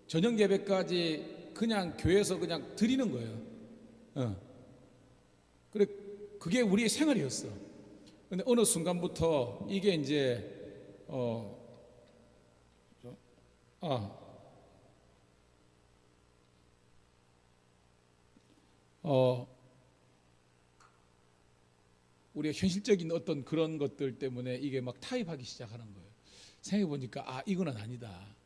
저녁 예배까지 그냥 교회에서 그냥 드리는 거예요. 그래, 그게 우리의 생활이었어. 근데 어느 순간부터 이게 이제 우리가 현실적인 어떤 그런 것들 때문에 이게 막 타협하기 시작하는 거예요. 생각해 보니까 이거는 아니다.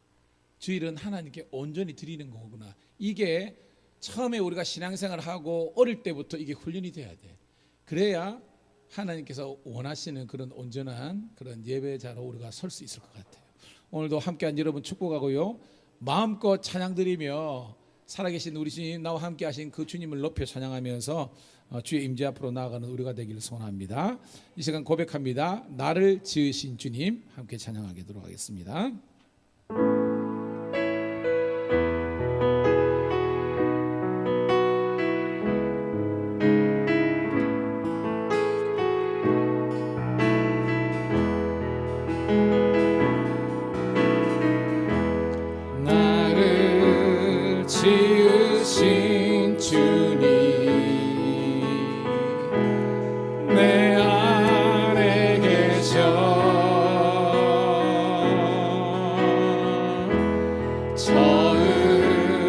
주일은 하나님께 온전히 드리는 거구나. 이게 처음에 우리가 신앙생활을 하고 어릴 때부터 이게 훈련이 돼야 돼. 그래야 하나님께서 원하시는 그런 온전한 그런 예배자로 우리가 설 수 있을 것 같아요. 오늘도 함께한 여러분 축복하고요, 마음껏 찬양 드리며 살아계신 우리 주님, 나와 함께 하신 그 주님을 높여 찬양하면서 주의 임재 앞으로 나아가는 우리가 되기를 소원합니다. 이 시간 고백합니다. 나를 지으신 주님, 함께 찬양하도록 하겠습니다. 나를 지으신 주님, 내 안에 계셔.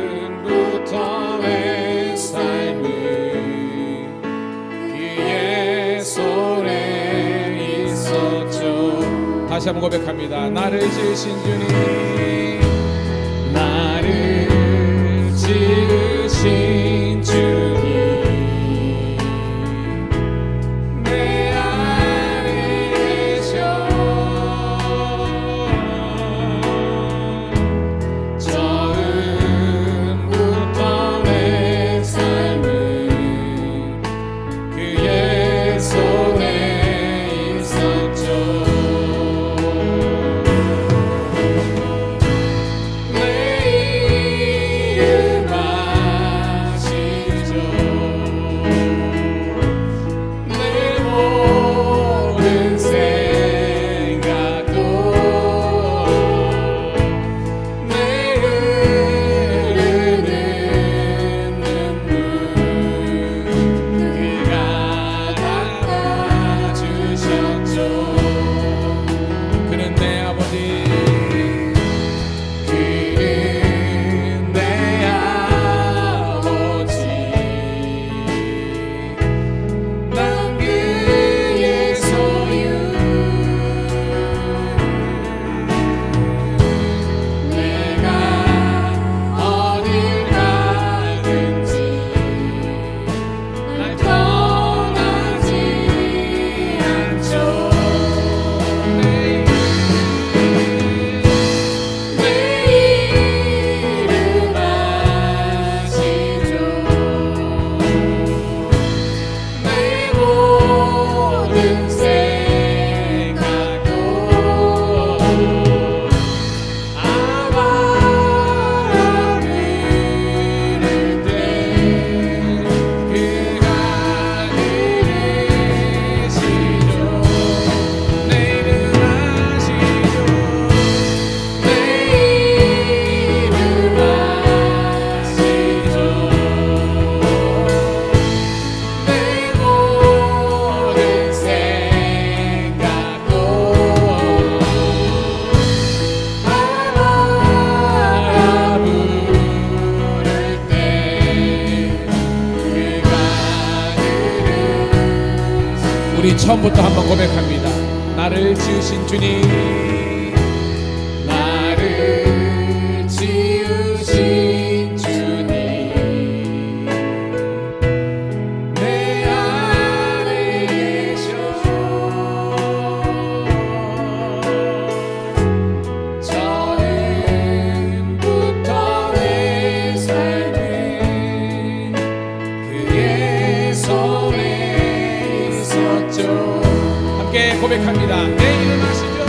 처음부터 내 삶은 그의 손에 있었죠. 다시 한번 고백합니다. 나를 지으신 주님, 나를 지으신 주님, 내 안에 계셔. 처음부터 내 삶은 그의 손에 있었죠. 우리 처음부터 한번 고백합니다. 나를 지으신 주님, 나를 지으신 주님, 내 안에 계셔. 처음부터 내 삶은 그의 손에 있었죠. 함께 고백합니다. 내 이름 아시죠?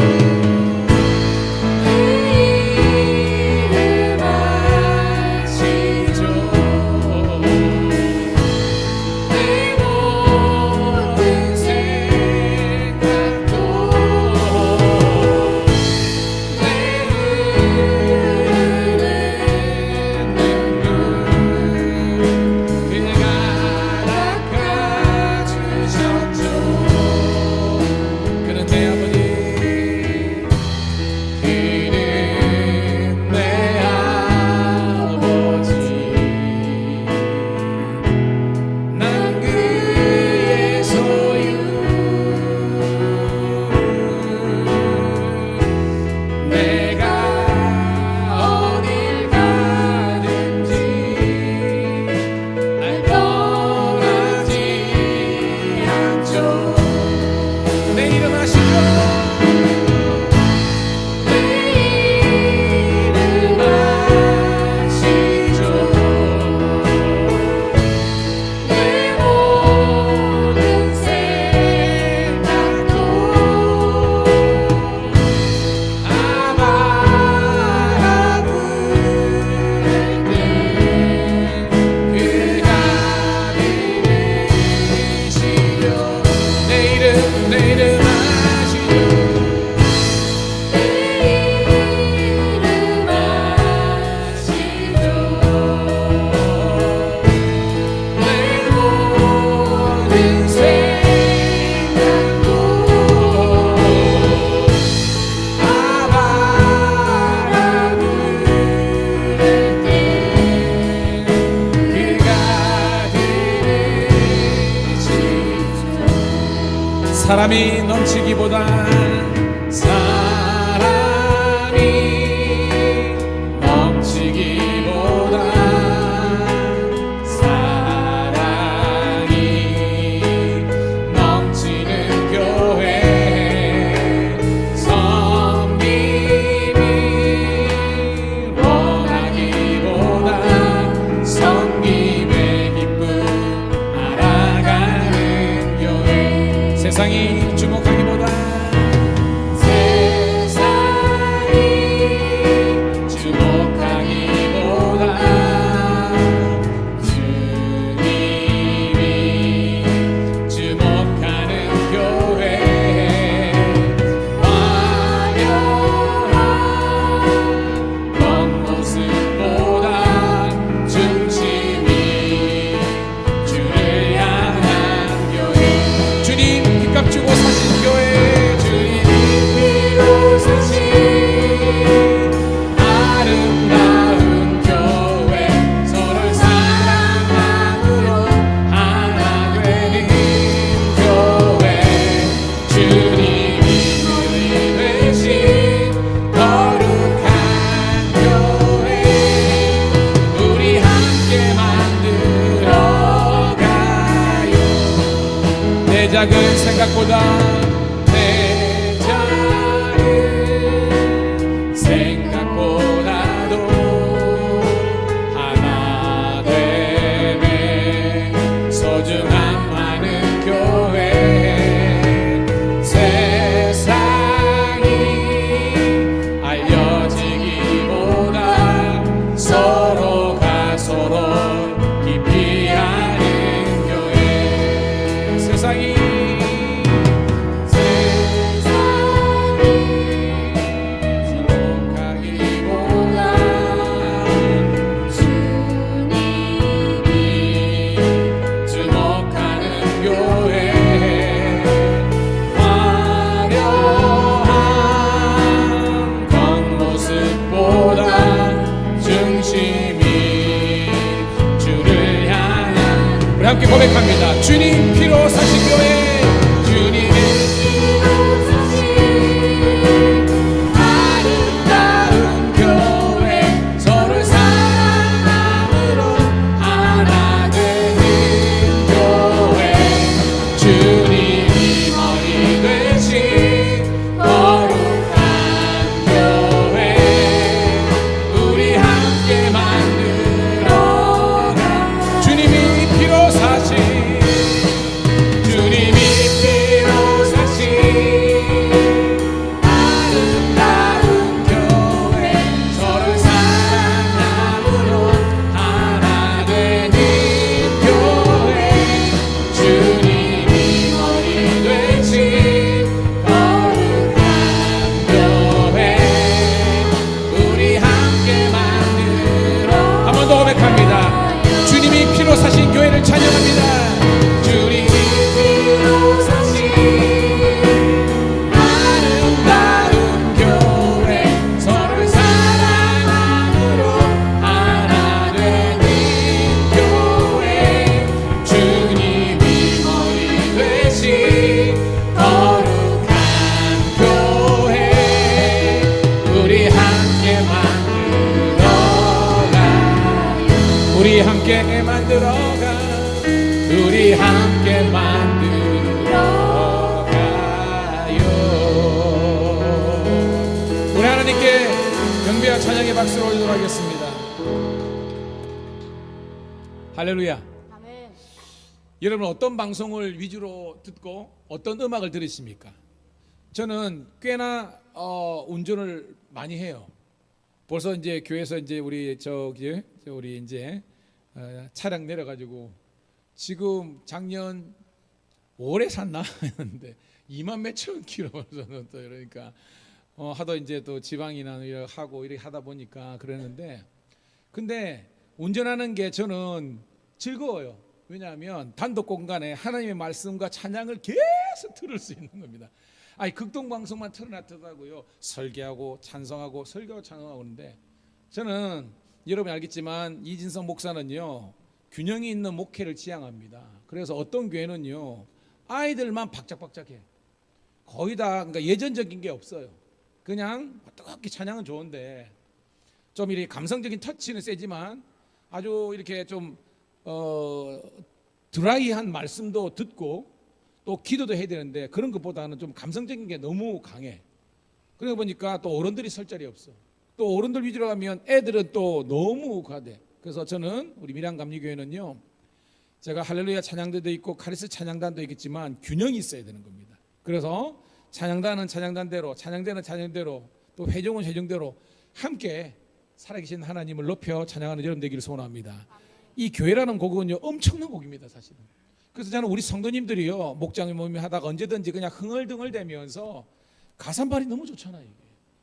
사람이 넘치기보다 사람이 넘치기보다 사랑이 넘치는 교회 섬김이 원하기보다 섬김의 기쁨 알아가는 교회 세상이 주목하기보다 작은 생각보다 내 작은 생각보다도 하나 되매 소중한 많은 교회 세상이 알려지기보다 서로가 서로 깊이 아는 교회 세상이 함께 고백합니다. 주님 피로 사신 교회 주님의 피로 사신 아름다운 교회 서로 사랑함으로 하나 되는 교회 주님이 머리 되신 거룩한 교회 우리 함께 만들어가 주님이 피로 사신 주님이 피로 사신 아름다운 교회 서로 사랑함으로 하나 되는 교회 주님이 머리 되신 거룩한 교회 우리 함께 만들어 한 번 더 고백합니다. 주님이 피로 사신 교회를 찬양합니다. 주님이 피로 사신 아름다운 교회 서로 사랑함으로 하나 되는 교회 주님이 머리 되신 거룩한 교회 우리 함께 만들어가요 우리 함께 만들어가 우리 함께 만들어가요 우리 하나님께 경배와 찬양의 박수를 올리도록 하겠습니다. 할렐루야. 아멘. 여러분 어떤 방송을 위주로 듣고 어떤 음악을 들으십니까? 저는 꽤나 운전을 많이 해요. 벌써 이제 교회에서 이제 우리 우리 이제 차량 내려가지고 지금 작년 올해 샀나 했는데 2만 몇천 킬로면서는 또 이러니까 하도 이제 또 지방이나 하고 이렇게 하다 보니까 그랬는데 근데 운전하는 게 저는 즐거워요. 왜냐하면 단독 공간에 하나님의 말씀과 찬양을 계속 들을 수 있는 겁니다. 아니 극동 방송만 틀어놨더라고요. 설교하고 찬송하고 설교하고 찬송하고 그러는데 저는 여러분이 알겠지만 이진성 목사는요 균형이 있는 목회를 지향합니다. 그래서 어떤 교회는요 아이들만 박짝박짝해. 거의 다 그러니까 예전적인 게 없어요. 그냥 뜨겁게 찬양은 좋은데 좀 이렇게 감성적인 터치는 세지만 아주 이렇게 좀 드라이한 말씀도 듣고 또 기도도 해야 되는데 그런 것보다는 좀 감성적인 게 너무 강해. 그러다 보니까 또 어른들이 설 자리 없어. 또 어른들 위주로 가면 애들은 또 너무 과대. 그래서 저는 우리 밀양감리교회는요, 제가 할렐루야 찬양대도 있고 카리스 찬양단도 있겠지만 균형이 있어야 되는 겁니다. 그래서 찬양단은 찬양단대로, 찬양대는 찬양대로, 또 회종은 회종대로 함께 살아계신 하나님을 높여 찬양하는 여러분 되기를 소원합니다. 이 교회라는 곡은요 엄청난 곡입니다 사실은. 그래서 저는 우리 성도님들이요 목장의 모임 하다가 언제든지 그냥 흥얼등얼대면서 가사말이 너무 좋잖아요.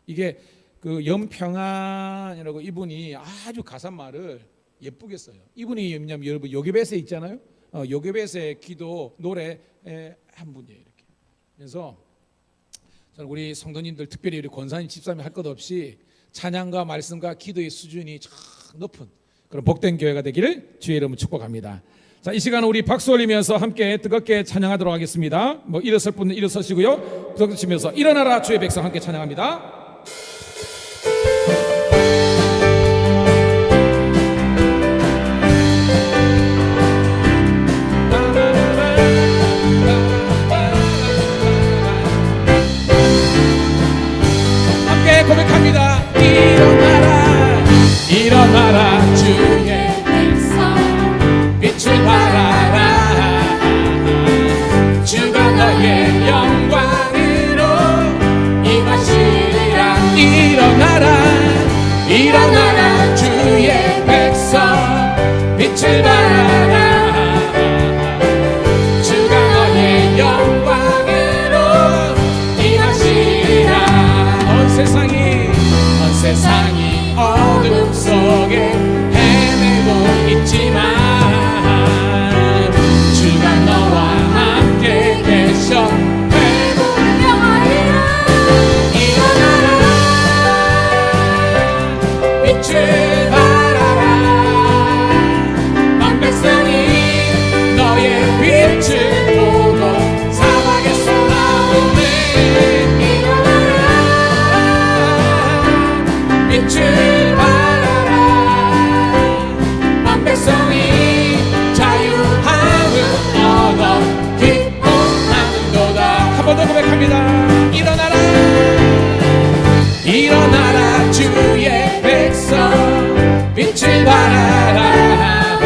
이게 그 염평안이라고 이분이 아주 가사말을 예쁘게 써요. 이분이 뭐냐면 여러분 요괴벳에 있잖아요. 요괴벳의 기도 노래 한 분이에요. 이렇게. 그래서 저는 우리 성도님들 특별히 우리 권사님 집사님 할 것 없이 찬양과 말씀과 기도의 수준이 참 높은 그런 복된 교회가 되기를 주의 이름으로 축복합니다. 자, 이 시간은 우리 박수 올리면서 함께 뜨겁게 찬양하도록 하겠습니다. 뭐 일어설 분은 일어서시고요. 박수 치면서 일어나라 주의 백성 함께 찬양합니다. 함께 고백합니다. 일어나라 일어나라 주의 빛을 발하라 주가 너의 영광으로 임하시리라. 일어나라 일어나라 주의 백성 빛을 발하라 주가 너의 영광으로 임하시리라. 온 세상이 어둠 속에 헤매고 있지만 일어나라 일어나라 주의 백성 빛을 발하라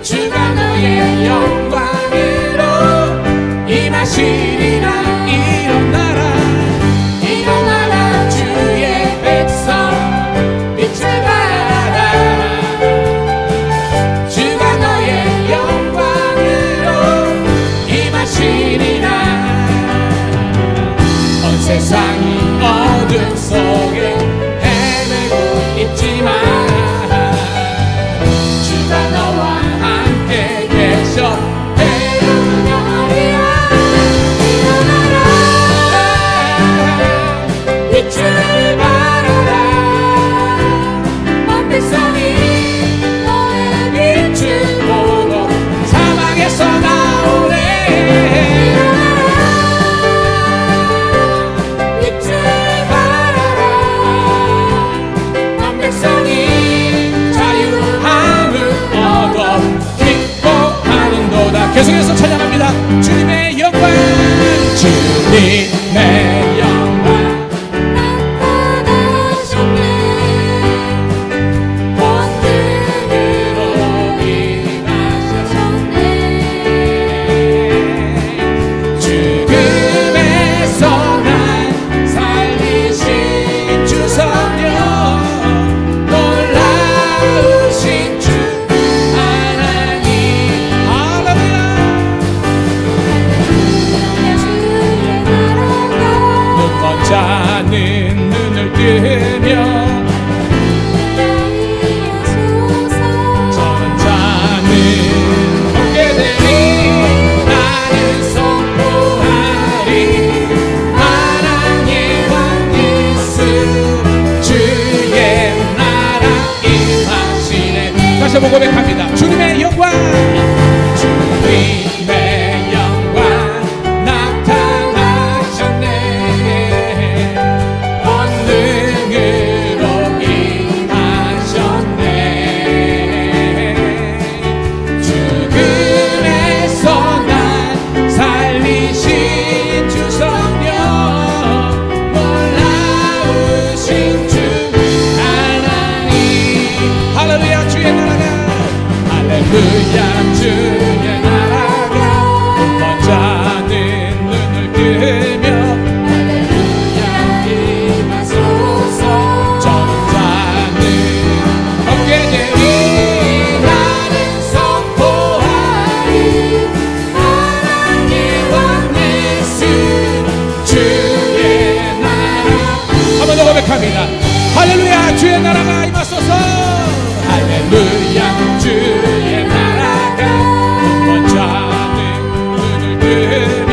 주가 너의 영광으로 임하시리라. 일어나라 일어나라 주의 백성 빛을 발하라 주가 너의 영광으로 임하시리라. 세상이 어둠 속에 헤매고 있지만 주가 너와 함께 계셔 일어나라 빛을 발하라 온 백성이 너의 빛을 보고 사막에서 나오네. 계속해서 찬양합니다. 주님의 영광 주님의 영광 나타나셨네. 본능으로 임하셨네. 죽음에서 날 살리신 주 성령 놀라우신 주 자는 눈을 뜨며 저는 자는 얻게 되리. 나는 선포하리 하나님의 왕 예수 주의 나라 임하시네. 다시 한번 고백합니다. 주님의 영광 주님의 영광 나타나 할렐루야 주의 나라가 먼저는 눈을 뜨며 할렐루야 임하소서 저는 자는 얻게 되리 나는 선포하리 하나님의 왕 예수 주의 나라 한 번 더 고백합니다. 할렐루야 주의 나라가 임하소서 할렐루야 주의 나라가 먼저는 눈을 뜨며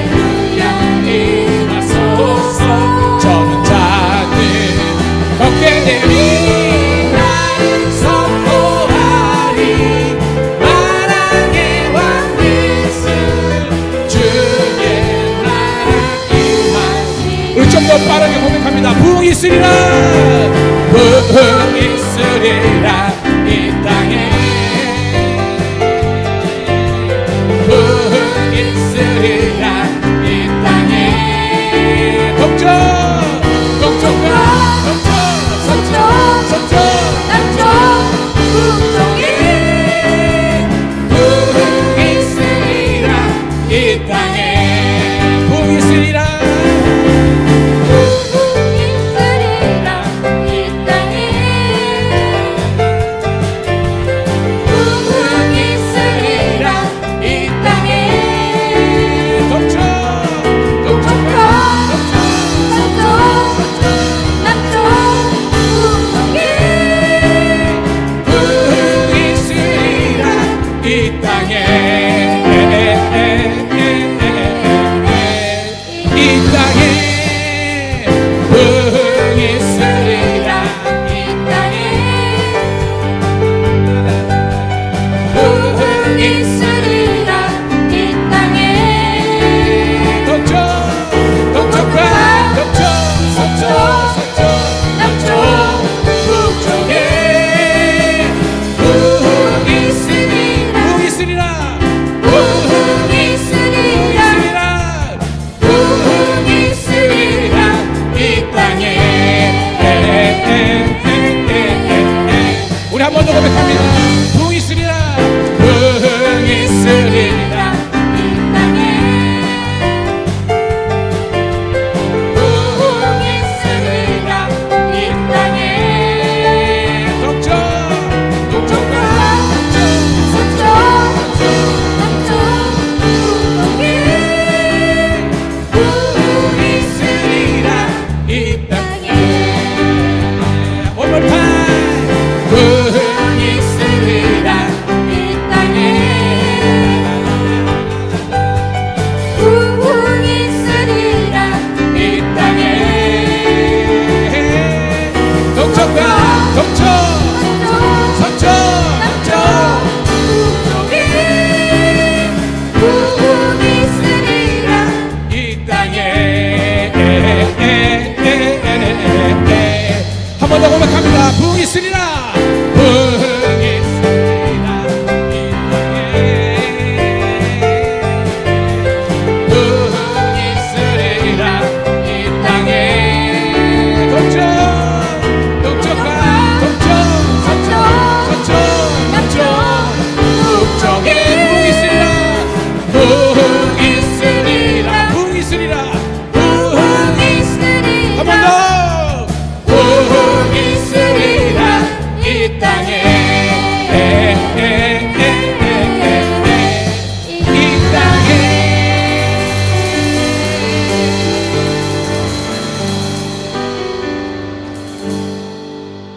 할렐루야 임하소서 저는 자는 얻게 되리 나는 선포하리 사랑의 왕 예수 주의 나라 임하시 우리 좀 더 빠르게 고백합니다. 부흥이 있으리라 부흥이 있으리라 이 땅에 부흥이 있으리라 이 땅에 동쪽 동쪽과 동쪽 서쪽 서쪽 남쪽 북쪽에 부흥이 있으리라 이 땅에 부흥이 있으리라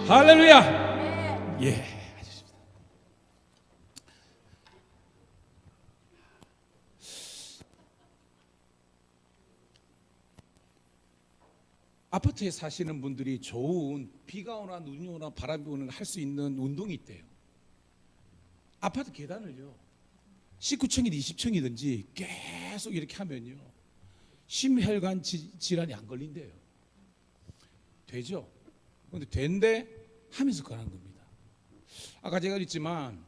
할렐루야. 예, 알겠습니다. 아파트에 사시는 분들이 좋은 비가 오나 눈이 오나 바람이 오나 할 수 있는 운동이 있대요. 아파트 계단을요 19층이든 20층이든지 계속 이렇게 하면요 심혈관 질환이 안 걸린대요. 되죠? 그런데 된대 하면서 그러는 겁니다. 아까 제가 그랬지만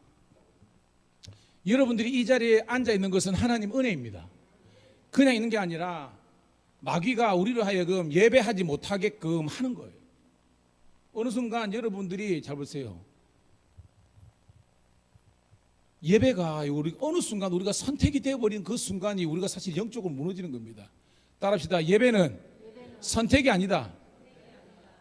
여러분들이 이 자리에 앉아 있는 것은 하나님 은혜입니다. 그냥 있는 게 아니라 마귀가 우리로 하여금 예배하지 못하게끔 하는 거예요. 어느 순간 여러분들이 잘 보세요. 예배가 우리 어느 순간 우리가 선택이 되어버린 그 순간이 우리가 사실 영적으로 무너지는 겁니다. 따라합시다. 예배는 선택이 아니다.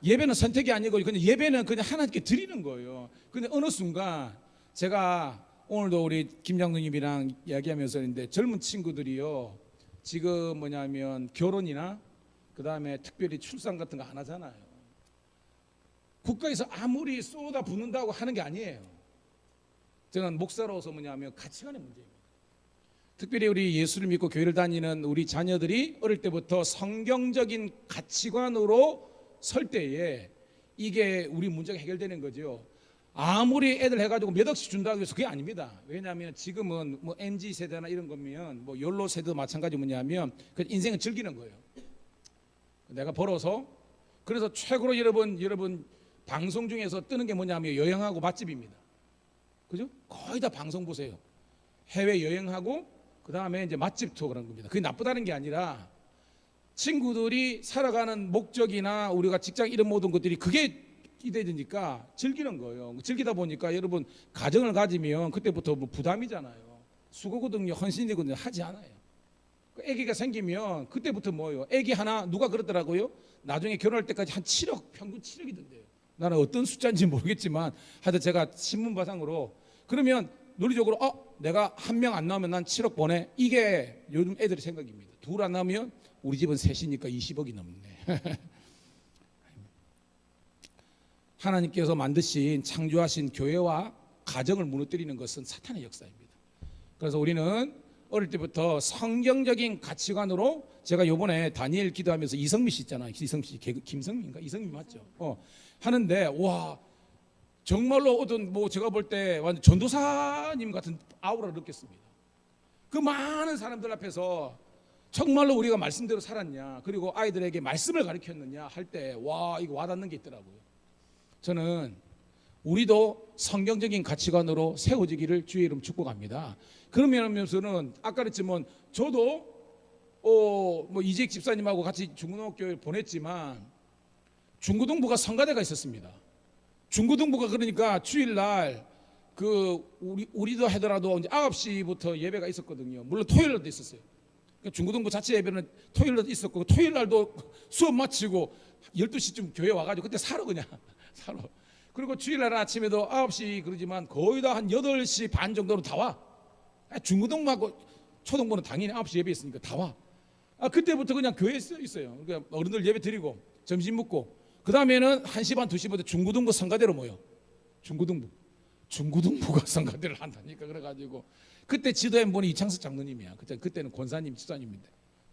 예배는 선택이 아니고 그냥 예배는 그냥 하나님께 드리는 거예요. 근데 어느 순간 제가 오늘도 우리 김 장로님이랑 이야기하면서 했는데 젊은 친구들이요 지금 뭐냐면 결혼이나 그 다음에 특별히 출산 같은 거 안 하잖아요. 국가에서 아무리 쏟아 붓는다고 하는 게 아니에요. 저는 목사로서 뭐냐면 가치관의 문제입니다. 특별히 우리 예수를 믿고 교회를 다니는 우리 자녀들이 어릴 때부터 성경적인 가치관으로 설 때에 이게 우리 문제가 해결되는 거죠. 아무리 애들 해가지고 몇 억씩 준다고 해서 그게 아닙니다. 왜냐하면 지금은 뭐 MZ 세대나 이런 거면 뭐 욜로 세대도 마찬가지 뭐냐면 그 인생을 즐기는 거예요. 내가 벌어서 그래서 최고로 여러분 방송 중에서 뜨는 게 뭐냐면 여행하고 맛집입니다. 그죠? 거의 다 방송 보세요. 해외 여행하고 그 다음에 이제 맛집 투어 그런 겁니다. 그게 나쁘다는 게 아니라 친구들이 살아가는 목적이나 우리가 직장 이런 모든 것들이 그게 기대되니까 즐기는 거예요. 즐기다 보니까 여러분 가정을 가지면 그때부터 뭐 부담이잖아요. 수고거든요. 헌신이거든요. 하지 않아요. 아기가 생기면 그때부터 뭐예요? 아기 하나 누가 그러더라고요. 나중에 결혼할 때까지 한 7억 평균 7억이던데요. 나는 어떤 숫자인지 모르겠지만 하여튼 제가 신문바상으로 그러면 논리적으로 내가 한 명 안 나오면 난 7억 보내. 이게 요즘 애들의 생각입니다. 둘 안 나오면 우리 집은 셋이니까 20억이 넘네. 하나님께서 만드신 창조하신 교회와 가정을 무너뜨리는 것은 사탄의 역사입니다. 그래서 우리는 어릴 때부터 성경적인 가치관으로 제가 요번에 다니엘 기도하면서 이성미 씨 있잖아요. 이성미 씨 김성미인가? 이성미 맞죠? 하는데 와 정말로 어떤 뭐 제가 볼 때 완전 전도사님 같은 아우라를 느꼈습니다. 그 많은 사람들 앞에서 정말로 우리가 말씀대로 살았냐 그리고 아이들에게 말씀을 가르쳤느냐 할 때 와 이거 와닿는 게 있더라고요. 저는 우리도 성경적인 가치관으로 세워지기를 주의 이름 축복합니다. 그러면서는 아까 그랬지만 저도 뭐 이재익 집사님하고 같이 중고등학교에 보냈지만 중고등부가 성가대가 있었습니다. 중고등부가 그러니까 주일날 우리도 하더라도 이제 9시부터 예배가 있었거든요. 물론 토요일날도 있었어요. 그러니까 중고등부 자체 예배는 토요일날도 있었고 토요일날도 수업 마치고 12시쯤 교회 와가지고 그때 살아 그냥 살아. 그리고 주일날 아침에도 9시 그러지만 거의 다 한 8시 반 정도로 다 와. 중고등부하고 초등부는 당연히 9시 예배 있으니까 다 와. 그때부터 그냥 교회에 있어요. 그러니까 어른들 예배 드리고 점심 먹고 그 다음에는 1시 반 2시부터 중고등부 성가대로 모여. 중고등부가 성가대를 한다니까. 그래가지고 그때 지도해 보니 이창석 장로님이야. 그때는 권사님 지도자님인데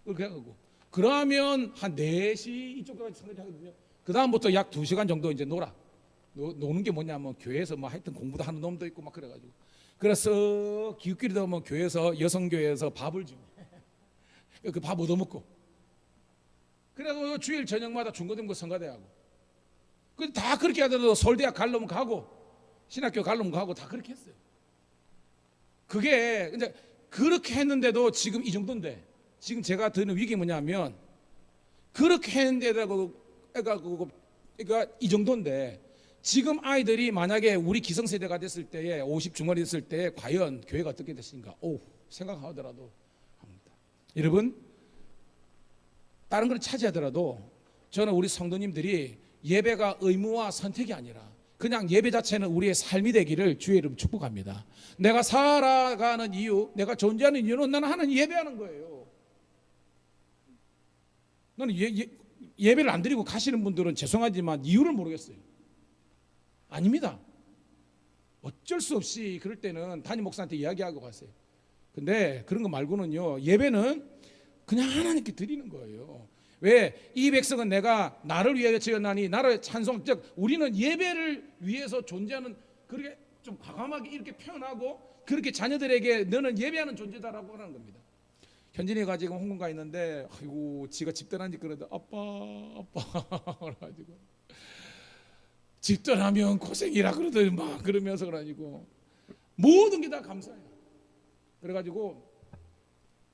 그렇게 하고 그러면 한 4시 이쪽까지 성가대 하거든요. 그 다음부터 약 2시간 정도 이제 노는 게 뭐냐면 교회에서 뭐 하여튼 공부도 하는 놈도 있고 막 그래가지고 그래서 기웃기를 되면 교회에서 여성교회에서 밥을 주고 그 밥 얻어먹고 그래서 주일 저녁마다 중고등부 성가대하고 다 그렇게 하더라도 서울대학 갈려면 가고 신학교 갈려면 가고 다 그렇게 했어요. 그게 이제 그렇게 했는데도 지금 이 정도인데 지금 제가 드는 위기 뭐냐면 그렇게 했는데도 그러니까 이 정도인데 지금 아이들이 만약에 우리 기성세대가 됐을 때에 50 중반이 됐을 때 과연 교회가 어떻게 됐을까 생각하더라도 합니다. 여러분 다른 걸 차지하더라도 저는 우리 성도님들이 예배가 의무와 선택이 아니라 그냥 예배 자체는 우리의 삶이 되기를 주의 이름 축복합니다. 내가 살아가는 이유 내가 존재하는 이유는 나는 하나님 예배하는 거예요. 나는 예배를 안 드리고 가시는 분들은 죄송하지만 이유를 모르겠어요. 아닙니다. 어쩔 수 없이 그럴 때는 담임 목사한테 이야기하고 가세요. 근데 그런 거 말고는요 예배는 그냥 하나님께 드리는 거예요. 왜? 이 백성은 내가 나를 위하여 지었나니 나를 찬송 즉 우리는 예배를 위해서 존재하는 그렇게 좀 과감하게 이렇게 표현하고 그렇게 자녀들에게 너는 예배하는 존재다라고 하는 겁니다. 현진이가 지금 홍콩 가 있는데 아이고 지가 집 떠난지 그러다 아빠 그래가지고 집 떠나면 고생이라 그러더니 막 그러면서 그러가지고 모든 게 다 감사해요. 그래가지고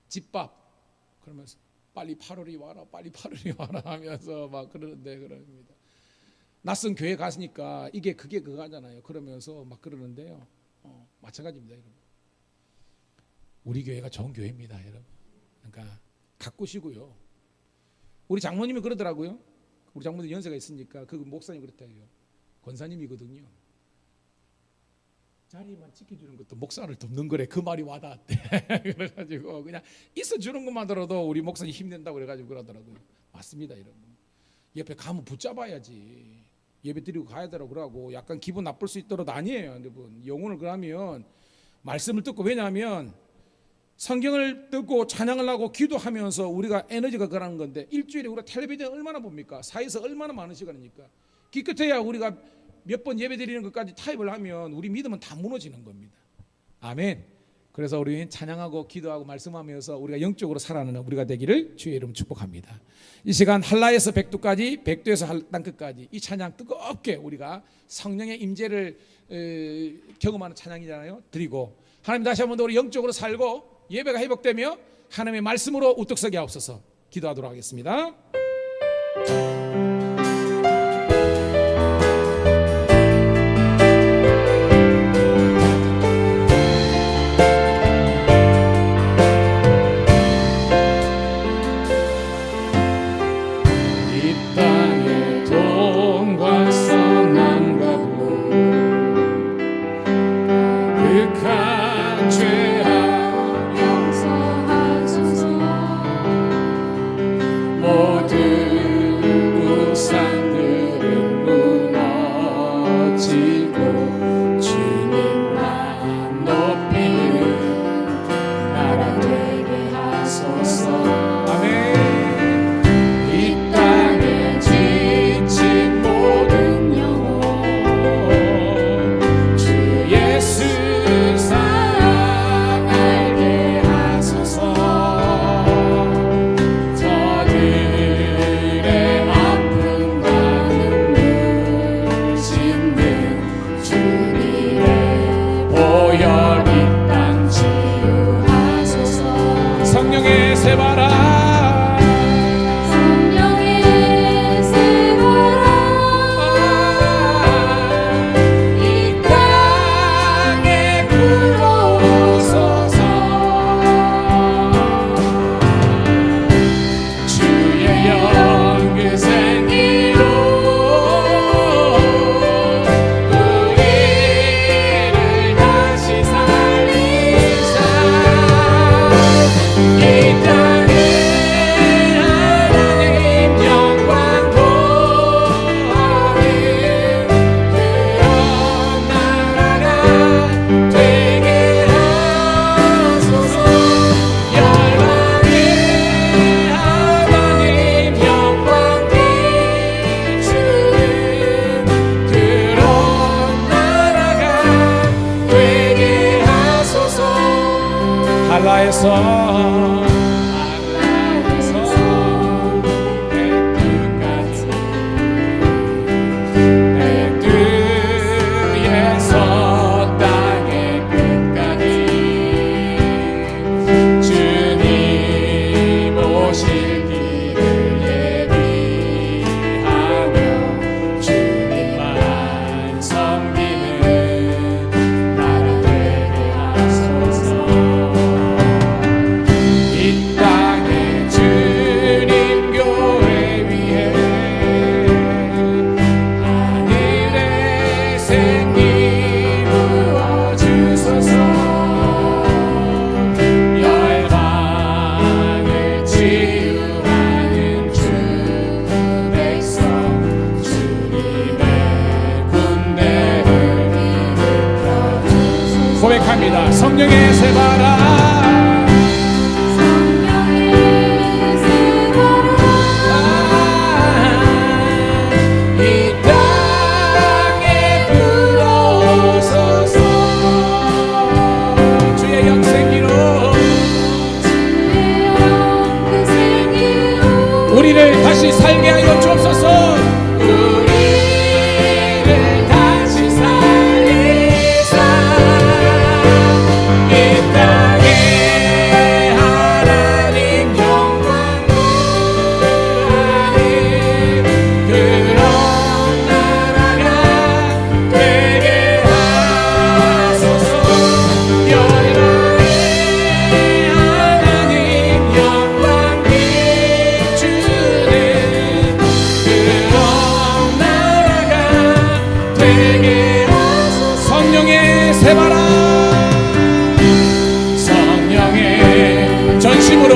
집밥 그러면서 빨리 8월이 와라 빨리 8월이 와라 하면서 막 그러는데 그럽니다. 낯선 교회 갔으니까 이게 그게 그거잖아요. 그러면서 막 그러는데요. 마찬가지입니다. 여러분. 우리 교회가 좋은 교회입니다, 여러분. 그러니까 가꾸시고요. 우리 장모님이 그러더라고요. 우리 장모님 연세가 있으니까 그 목사님 그랬다요. 권사님이거든요. 자리만 지켜주는 것도 목사를 돕는 거래. 그 말이 와닿았대. 그래가지고 그냥 있어주는 것만으로도 우리 목사님 힘낸다고 그래가지고 그러더라고요. 맞습니다, 여러분. 옆에 가면 붙잡아야지. 예배 드리고 가야 되라고 그러고 약간 기분 나쁠 수 있더라도 아니에요, 여러분. 영혼을 그러면 말씀을 듣고, 왜냐하면 성경을 듣고 찬양을 하고 기도하면서 우리가 에너지가 그러는 건데, 일주일에 우리가 텔레비전 얼마나 봅니까? 사회에서 얼마나 많은 시간입니까? 기껏해야 우리가 몇 번 예배 드리는 것까지 타협을 하면 우리 믿음은 다 무너지는 겁니다. 아멘. 그래서 우리는 찬양하고 기도하고 말씀하면서 우리가 영적으로 살아나는 우리가 되기를 주의 이름 축복합니다. 이 시간 한라에서 백두까지, 백두에서 땅끝까지 이 찬양 뜨겁게 우리가 성령의 임재를 경험하는 찬양이잖아요. 드리고 하나님 다시 한번 더 우리 영적으로 살고 예배가 회복되며 하나님의 말씀으로 우뚝 서게 하옵소서. 기도하도록 하겠습니다. 고백합니다. 성령의 새바람, 성령의 새바람 이 땅에 불어서서 주의 영생기로 우리를 다시 살게 하여 주옵소서. 이 땅에 되게 성령의 새바람, 성령의 전심으로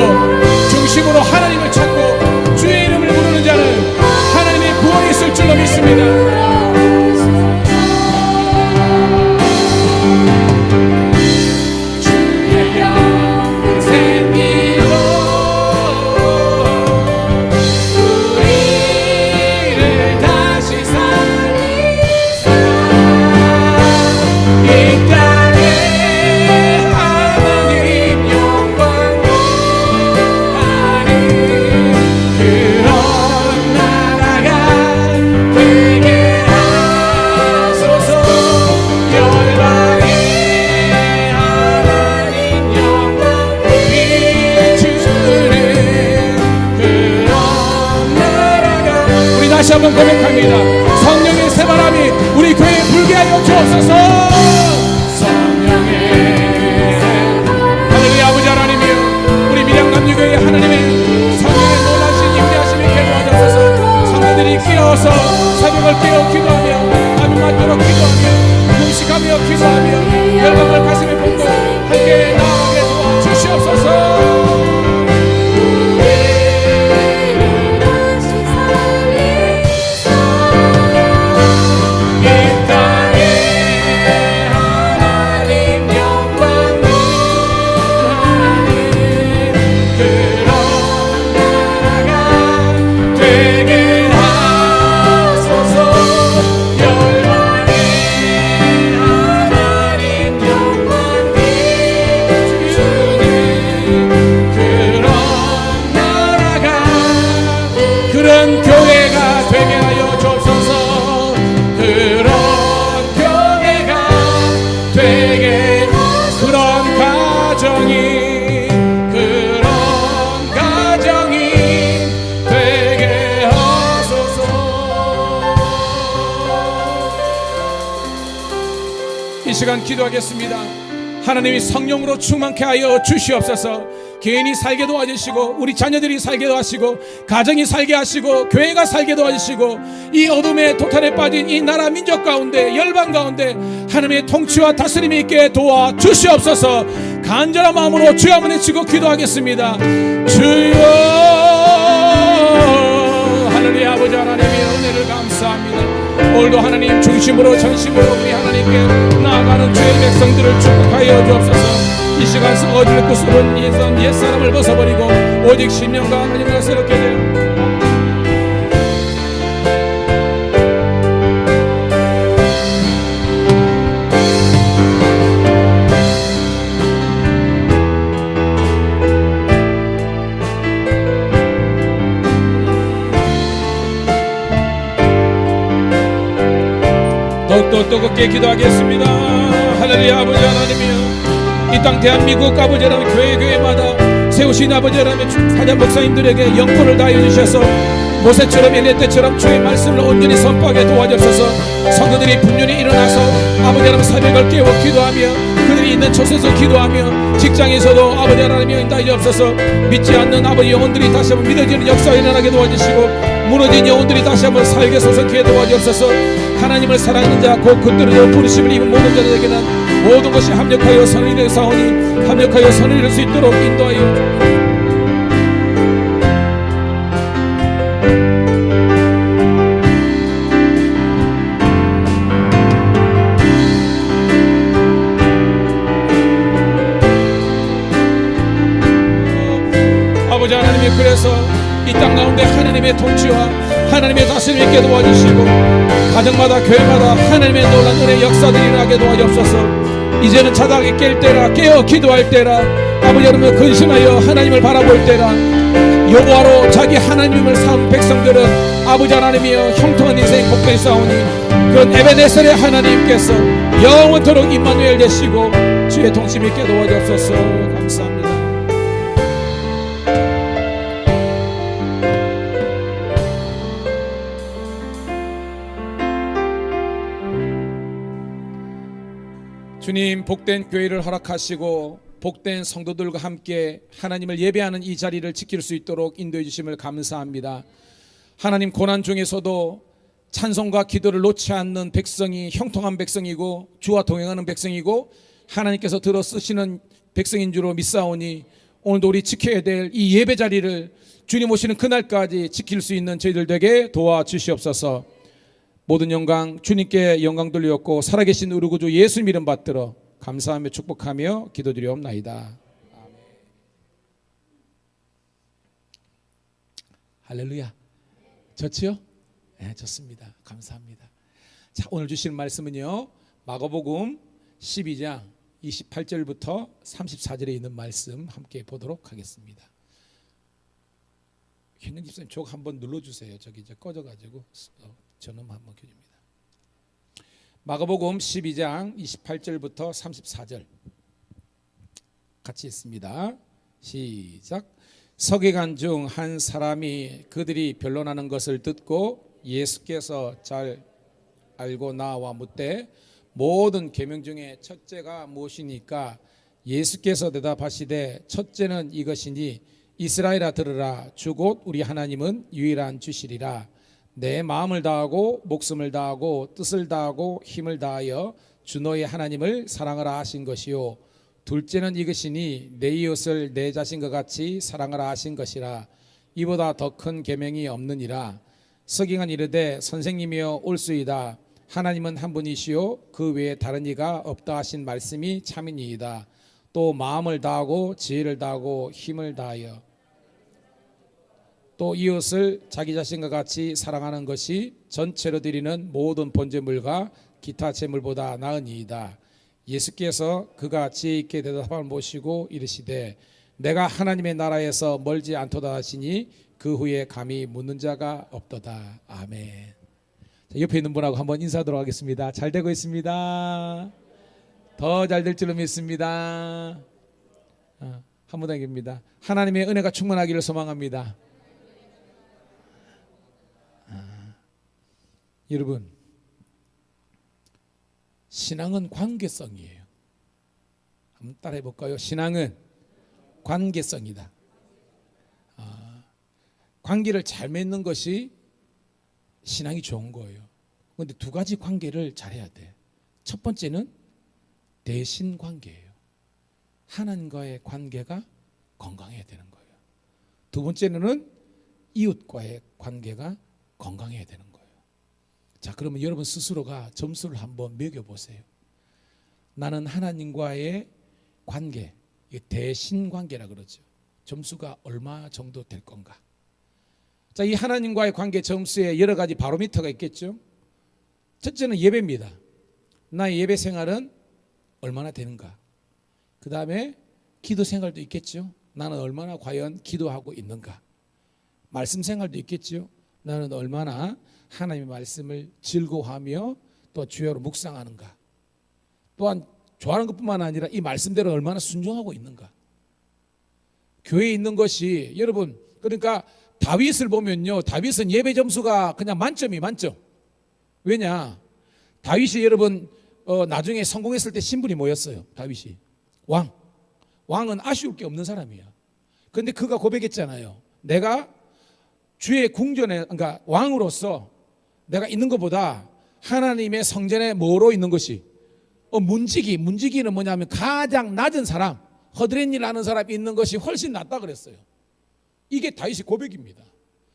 중심으로 하나님을 찾고 주의 이름을 부르는 자는 하나님의 구원이 있을 줄로 믿습니다. 다시 한번 고백합니다. 성령의 새바람이 우리 교회에 불게 하여 주옵소서. 성령의 하늘의 아버지 하나님이여, 우리 밀양남유교회 하나님의 성령의 놀라신 임재하심이 있게 도와주옵소서. 성도들이 깨어서 새벽을 깨어 기도하며 밤이 맞도록 기도하며 금식하며 기도하며 열방을 가슴에 품고 함께 나아가게 도와주시옵소서. 이 시간 기도하겠습니다. 하나님이 성령으로 충만케 하여 주시옵소서. 개인이 살게 도와주시고 우리 자녀들이 살게 도와주시고 가정이 살게 하시고 교회가 살게 도와주시고 이 어둠의 도탄에 빠진 이 나라 민족 가운데 열방 가운데 하나님의 통치와 다스림이 있게 도와주시옵소서. 간절한 마음으로 주여 한번 외치고 기도하겠습니다. 주여, 하늘의 아버지 하나님의 은혜를 감사합니다. 오늘도 하나님 중심으로 전심으로 우리 하나님께 나아가는 주의 백성들을 축복하여 주옵소서. 이 시간 어질 구슬은 옛사람을 벗어버리고 오직 신령과 하나님을 새롭게 되어 더욱더 뜨겁게 기도하겠습니다. 할렐루야. 아버지 하나님이여, 이 땅 대한민국 아버지 하나님 교회마다 세우신 아버지 하나님 사장 목사님들에게 영권을 다해 주셔서 모세처럼 엘리야 때처럼 주의 말씀을 온전히 선포하게 도와주셔서 성도들이 분명히 일어나서 아버지 하나님 새벽을 깨워 기도하며 그들이 있는 곳에서 기도하며 직장에서도 아버지 하나님이 인도하여 주옵소서. 믿지 않는 아버지 영혼들이 다시 한번 믿어지는 역사가 일어나게 도와주시고 무너진 영혼들이 다시 한번 살게 솟게 도와주옵소서. 하나님을 사랑하는 자 곧 그들을 부르심을 입은 모든 자들에게는 모든 것이 합력하여 선을 이룰 사오니 합력하여 선을 이룰 수 있도록 인도하여 주옵소서. 아버지 하나님이 그래서 이 땅 가운데 하나님의 통치와 하나님의 다스림 있게 도와주시고 가정마다 교회마다 하나님의 놀라운 은혜의 역사들이 일어나게 도와주옵소서. 이제는 자다하게 깰 때라, 깨어 기도할 때라, 아버지 하나님을 근심하여 하나님을 바라볼 때라. 여호와로 자기 하나님을 삼은 백성들은 아버지 하나님이여 형통한 인생 복된 싸우니 그런 에베네셀의 하나님께서 영원토록 임마누엘 되시고 주의 통치 있게 도와주옵소서. 감사합니다. 주님, 복된 교회를 허락하시고 복된 성도들과 함께 하나님을 예배하는 이 자리를 지킬 수 있도록 인도해 주심을 감사합니다. 하나님, 고난 중에서도 찬송과 기도를 놓지 않는 백성이 형통한 백성이고 주와 동행하는 백성이고 하나님께서 들어 쓰시는 백성인 줄로 믿사오니 오늘도 우리 지켜야 될 이 예배 자리를 주님 오시는 그날까지 지킬 수 있는 저희들 되게 도와주시옵소서. 모든 영광 주님께 영광 돌리었고 살아계신 우리 구주 예수님 이름 받들어 감사하며 축복하며 기도드리옵나이다. 아멘. 할렐루야. 좋지요? 네, 좋습니다. 감사합니다. 자, 오늘 주시는 말씀은요, 마가복음 12장 28절부터 34절에 있는 말씀 함께 보도록 하겠습니다. 현영 집사님 저거 한번 눌러주세요. 저기 이제 꺼져가지고 전원 한번 켜줍니다. 마가복음 12장 28절부터 34절 같이 있습니다. 시작. 서기관 중 한 사람이 그들이 변론하는 것을 듣고 예수께서 잘 알고 나와 묻되 모든 계명 중에 첫째가 무엇이니까? 예수께서 대답하시되 첫째는 이것이니 이스라엘아 들으라. 주 곧 우리 하나님은 유일한 주시리라. 내 마음을 다하고 목숨을 다하고 뜻을 다하고 힘을 다하여 주 너의 하나님을 사랑하라 하신 것이요 둘째는 이것이니 내 이웃을 내 자신과 같이 사랑하라 하신 것이라. 이보다 더 큰 계명이 없느니라. 서기관 이르되 선생님이여 올수이다. 하나님은 한 분이시요 그 외에 다른 이가 없다 하신 말씀이 참이니이다. 또 마음을 다하고 지혜를 다하고 힘을 다하여 또 이웃을 자기 자신과 같이 사랑하는 것이 전체로 드리는 모든 번제물과 기타 제물보다 나으니이다. 예수께서 그가 지혜 있게 대답함을 보시고 이르시되 내가 하나님의 나라에서 멀지 않도다 하시니 그 후에 감히 묻는 자가 없도다. 아멘. 자, 옆에 있는 분하고 한번 인사하도록 하겠습니다. 잘 되고 있습니다. 더 잘 될 줄로 믿습니다. 한 분 더 얘기합니다. 하나님의 은혜가 충만하기를 소망합니다. 여러분, 신앙은 관계성이에요. 한번 따라해 볼까요? 신앙은 관계성이다. 관계를 잘 맺는 것이 신앙이 좋은 거예요. 그런데 두 가지 관계를 잘해야 돼. 첫 번째는 대신 관계예요. 하나님과의 관계가 건강해야 되는 거예요. 두 번째는 이웃과의 관계가 건강해야 되는 거예요. 자, 그러면 여러분 스스로가 점수를 한번 매겨보세요. 나는 하나님과의 관계, 대신 관계라 그러죠. 점수가 얼마 정도 될 건가? 자, 이 하나님과의 관계 점수에 여러 가지 바로미터가 있겠죠. 첫째는 예배입니다. 나의 예배 생활은 얼마나 되는가? 그 다음에 기도 생활도 있겠죠. 나는 얼마나 과연 기도하고 있는가? 말씀 생활도 있겠죠. 나는 얼마나 하나님의 말씀을 즐거워하며 또 주야로 묵상하는가? 또한 좋아하는 것뿐만 아니라 이 말씀대로 얼마나 순종하고 있는가? 교회에 있는 것이 여러분, 그러니까 다윗을 보면요, 다윗은 예배 점수가 그냥 만점이 만점. 왜냐? 다윗이 여러분 나중에 성공했을 때 신분이 뭐였어요? 다윗이 왕은 아쉬울 게 없는 사람이야. 그런데 그가 고백했잖아요. 내가 주의 궁전에, 그러니까 왕으로서 내가 있는 것보다 하나님의 성전에 뭐로 있는 것이 문지기는 뭐냐면 가장 낮은 사람, 허드렛 일 하는 사람이 있는 것이 훨씬 낫다 그랬어요. 이게 다윗의 고백입니다.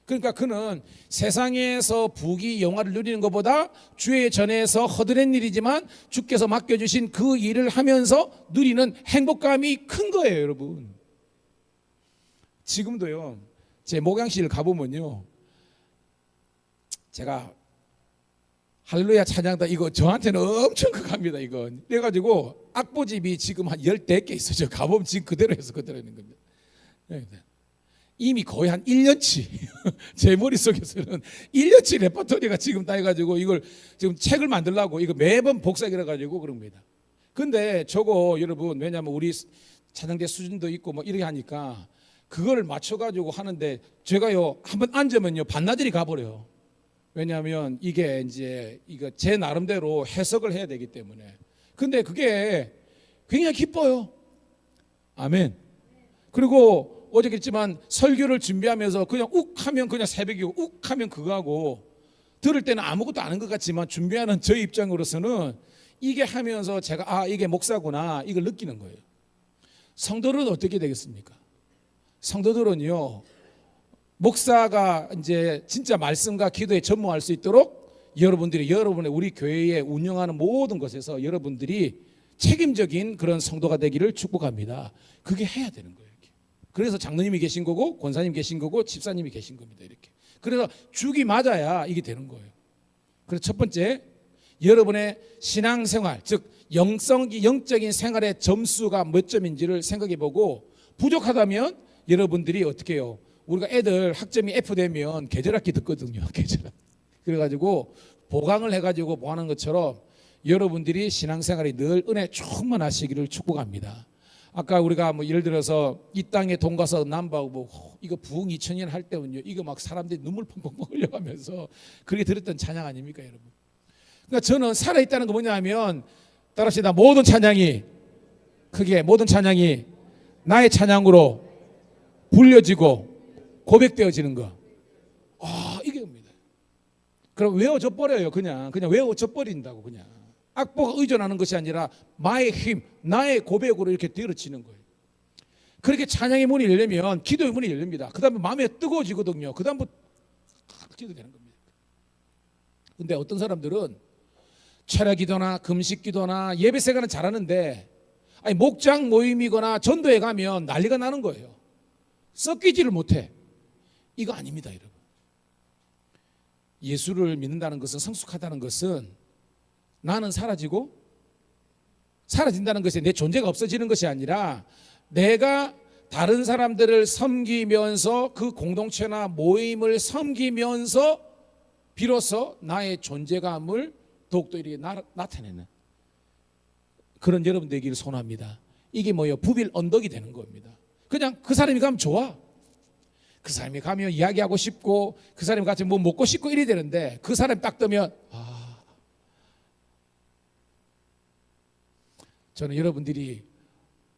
그러니까 그는 세상에서 부귀 영화를 누리는 것보다 주의 전에서 허드렛 일이지만 주께서 맡겨주신 그 일을 하면서 누리는 행복감이 큰 거예요, 여러분. 지금도요, 제 목양실을 가보면요, 제가 할렐루야 찬양다 이거 저한테는 엄청 극합니다. 이거 그래가지고 악보집이 지금 한 10개 있어요. 저 가보면 지금 그대로 해서 그대로 있는 겁니다. 이미 거의 한 1년치 제 머릿속에서는 1년치 레퍼토리가 지금 다 해가지고 이걸 지금 책을 만들려고 이거 매번 복사해 가지고 그럽니다. 근데 저거 여러분, 왜냐하면 우리 찬양대 수준도 있고 뭐 이렇게 하니까 그걸 맞춰가지고 하는데 제가요 한번 앉으면요 반나절이 가버려요. 왜냐하면 이게 이제 이거 제 나름대로 해석을 해야 되기 때문에. 근데 그게 굉장히 기뻐요. 아멘. 그리고 어제 그랬지만 설교를 준비하면서 그냥 욱 하면 그냥 새벽이고 욱 하면 그거 하고 들을 때는 아무것도 아는 것 같지만 준비하는 저희 입장으로서는 이게 하면서 제가 이게 목사구나 이걸 느끼는 거예요. 성도들은 어떻게 되겠습니까? 성도들은요, 목사가 이제 진짜 말씀과 기도에 전무할 수 있도록 여러분들이 여러분의 우리 교회에 운영하는 모든 것에서 여러분들이 책임적인 그런 성도가 되기를 축복합니다. 그게 해야 되는 거예요. 이렇게. 그래서 장로님이 계신 거고 권사님 계신 거고 집사님이 계신 겁니다. 이렇게. 그래서 죽이 맞아야 이게 되는 거예요. 그래서 첫 번째, 여러분의 신앙생활, 즉 영적인 생활의 점수가 몇 점인지를 생각해 보고 부족하다면 여러분들이 어떻게 해요? 우리가 애들 학점이 F 되면 계절학기 듣거든요. 계절학기. 그래가지고 보강을 해가지고 뭐 하는 것처럼 여러분들이 신앙생활이 늘 은혜 충만하시기를 축복합니다. 아까 우리가 뭐 예를 들어서 이 땅에 돈 가서 남바하고 이거 부흥 2000년 할 때는요, 이거 막 사람들이 눈물 펑펑 흘려가면서 그렇게 들었던 찬양 아닙니까, 여러분? 그러니까 저는 살아있다는 거 뭐냐면, 따라합시다. 모든 찬양이 크게 모든 찬양이 나의 찬양으로 불려지고 고백되어지는 거. 이게 뭡니다. 그럼 외워져 버려요. 그냥 외워져 버린다고. 그냥 악보가 의존하는 것이 아니라 나의 힘, 나의 고백으로 이렇게 되어지는 거예요. 그렇게 찬양의 문이 열리면 기도의 문이 열립니다. 그 다음에 마음에 뜨거워지거든요. 그 다음부터 기도되는 겁니다. 근데 어떤 사람들은 철야기도나 금식기도나 예배생활은 잘하는데 목장 모임이거나 전도에 가면 난리가 나는 거예요. 섞이지를 못해. 이거 아닙니다, 여러분. 예수를 믿는다는 것은, 성숙하다는 것은 나는 사라진다는 것이 내 존재가 없어지는 것이 아니라 내가 다른 사람들을 섬기면서 그 공동체나 모임을 섬기면서 비로소 나의 존재감을 더욱더 이렇게 나타내는 그런 여러분 되기를 소원합니다. 이게 뭐예요? 부빌 언덕이 되는 겁니다. 그냥 그 사람이 가면 좋아. 그 사람이 가면 이야기하고 싶고 그 사람이 같이 뭐 먹고 싶고 이래야 되는데 그 사람이 딱 뜨면 저는 여러분들이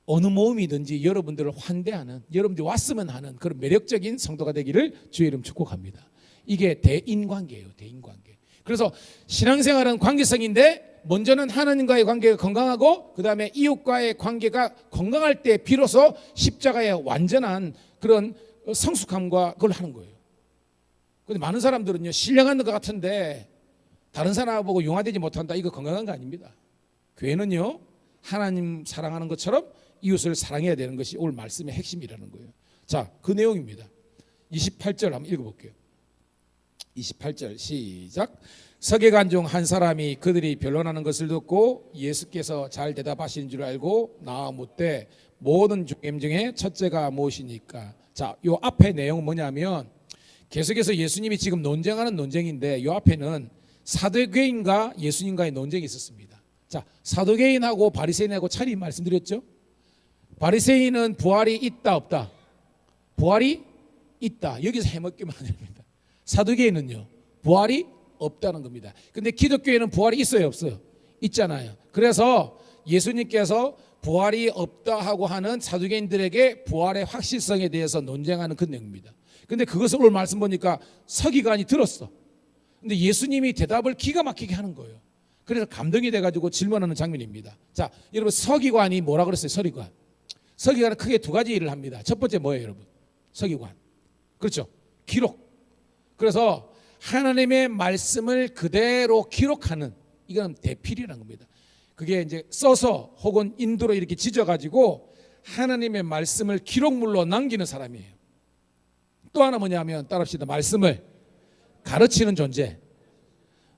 어느 모임이든지 여러분들을 환대하는, 여러분들이 왔으면 하는 그런 매력적인 성도가 되기를 주의 이름 축복합니다. 이게 대인관계예요. 대인관계. 그래서 신앙생활은 관계성인데 먼저는 하나님과의 관계가 건강하고 그 다음에 이웃과의 관계가 건강할 때 비로소 십자가의 완전한 그런 성숙함과 그걸 하는 거예요. 그런데 많은 사람들은요, 신령한 것 같은데 다른 사람 보고 용화되지 못한다. 이거 건강한 거 아닙니다. 교회는요, 하나님 사랑하는 것처럼 이웃을 사랑해야 되는 것이 오늘 말씀의 핵심이라는 거예요. 자, 그 내용입니다. 28절 한번 읽어볼게요. 28절 시작. 서기관 중 한 사람이 그들이 변론하는 것을 듣고 예수께서 잘 대답하시는 줄 알고 나와 묻되 모든 중임 중에 첫째가 무엇이니까. 자, 요 앞에 내용은 뭐냐면 계속해서 예수님이 지금 논쟁하는 논쟁인데 요 앞에는 사두개인과 예수님과의 논쟁이 있었습니다. 자, 사두개인하고 바리새인하고 차이 말씀드렸죠. 바리새인은 부활이 있다 없다? 부활이 있다. 여기서 해먹기만 합니다. 사두개인은요, 부활이 없다는 겁니다. 근데 기독교에는 부활이 있어요 없어요? 있잖아요. 그래서 예수님께서 부활이 없다 하고 하는 사두개인들에게 부활의 확실성에 대해서 논쟁하는 그 내용입니다. 근데 그것을 오늘 말씀 보니까 서기관이 들었어. 근데 예수님이 대답을 기가 막히게 하는 거예요. 그래서 감동이 돼가지고 질문하는 장면입니다. 자, 여러분, 서기관이 뭐라 그랬어요? 서기관은 크게 두 가지 일을 합니다. 첫 번째 뭐예요, 여러분? 서기관. 그렇죠. 기록. 그래서 하나님의 말씀을 그대로 기록하는, 이건 대필이라는 겁니다. 그게 이제 써서 혹은 인도로 이렇게 지져가지고 하나님의 말씀을 기록물로 남기는 사람이에요. 또 하나 뭐냐면 따라합시다. 말씀을 가르치는 존재.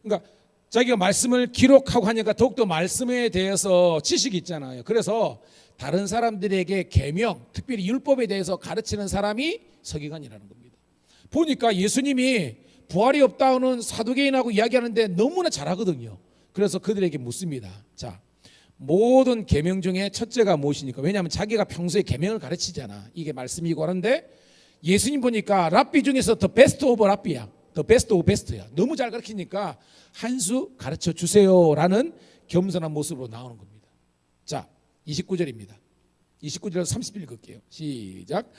그러니까 자기가 말씀을 기록하고 하니까 더욱더 말씀에 대해서 지식이 있잖아요. 그래서 다른 사람들에게 계명, 특별히 율법에 대해서 가르치는 사람이 서기관이라는 겁니다. 보니까 예수님이 부활이 없다는 사두개인하고 이야기하는데 너무나 잘하거든요. 그래서 그들에게 묻습니다. 자, 모든 계명 중에 첫째가 무엇이니까? 왜냐하면 자기가 평소에 계명을 가르치잖아. 이게 말씀이고 하는데 예수님 보니까 랍비 중에서 더 베스트 오브 랍비야. 더 베스트 오브 베스트야. 너무 잘 가르치니까 한 수 가르쳐 주세요라는 겸손한 모습으로 나오는 겁니다. 자, 29절입니다. 29절에서 30절 읽을게요. 시작.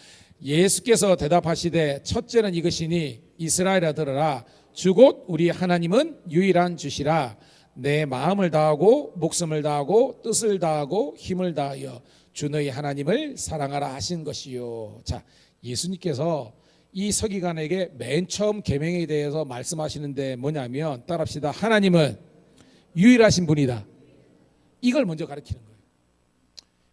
예수께서 대답하시되 첫째는 이것이니 이스라엘아 들으라. 주곧 우리 하나님은 유일한 주시라. 내 마음을 다하고 목숨을 다하고 뜻을 다하고 힘을 다하여 주 너희 하나님을 사랑하라 하신 것이요. 자, 예수님께서 이 서기관에게 맨 처음 계명에 대해서 말씀하시는데 뭐냐면 따라합시다. 하나님은 유일하신 분이다. 이걸 먼저 가르치는 거예요.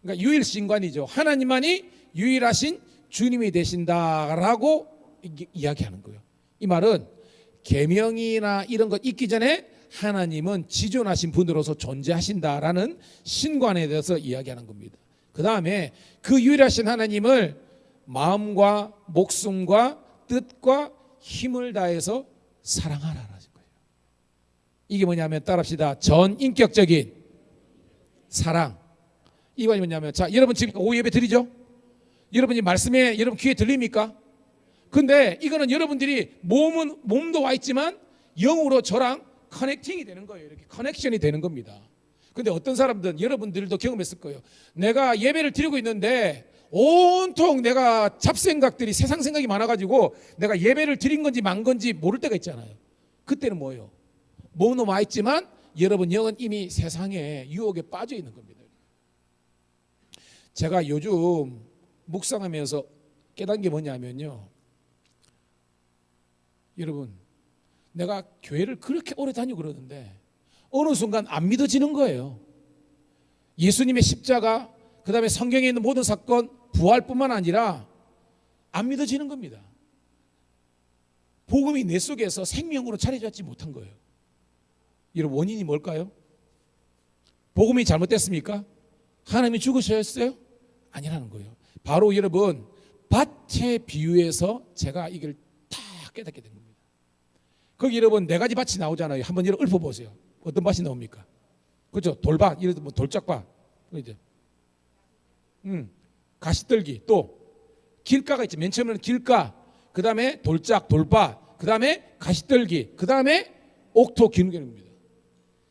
그러니까 유일신관이죠. 하나님만이 유일하신 주님이 되신다라고 이야기하는 거예요. 이 말은 계명이나 이런 것 있기 전에 하나님은 지존하신 분으로서 존재하신다라는 신관에 대해서 이야기하는 겁니다. 그 다음에 그 유일하신 하나님을 마음과 목숨과 뜻과 힘을 다해서 사랑하라는 거예요. 이게 뭐냐면 따라합시다. 전인격적인 사랑. 이 말이 뭐냐면, 자, 여러분 지금 오후 예배 드리죠? 여러분이 말씀에 여러분 귀에 들립니까? 근데 이거는 여러분들이 몸도 와 있지만 영으로 저랑 커넥팅이 되는 거예요. 이렇게 커넥션이 되는 겁니다. 근데 어떤 사람들은 여러분들도 경험했을 거예요. 내가 예배를 드리고 있는데 온통 내가 잡생각들이 세상 생각이 많아가지고 내가 예배를 드린 건지 만 건지 모를 때가 있잖아요. 그때는 뭐예요? 몸은 와 있지만 여러분 영은 이미 세상에 유혹에 빠져 있는 겁니다. 제가 요즘 묵상하면서 깨달은 게 뭐냐면요, 여러분, 내가 교회를 그렇게 오래 다니고 그러는데 어느 순간 안 믿어지는 거예요. 예수님의 십자가, 그 다음에 성경에 있는 모든 사건, 부활뿐만 아니라 안 믿어지는 겁니다. 복음이 내 속에서 생명으로 자리잡지 못한 거예요. 여러분, 원인이 뭘까요? 복음이 잘못됐습니까? 하나님이 죽으셨어요? 아니라는 거예요. 바로 여러분, 밭의 비유에서 제가 이걸 다 깨닫게 된 겁니다. 거기 여러분 네 가지 밭이 나오잖아요. 한번 여러분 읊어보세요. 어떤 밭이 나옵니까? 그렇죠? 돌밭, 예를 들면 돌짝밭, 이제 가시떨기, 또 길가가 있죠. 맨 처음에는 길가, 그 다음에 돌짝, 돌밭, 그 다음에 가시떨기, 그 다음에 옥토 기누개입니다.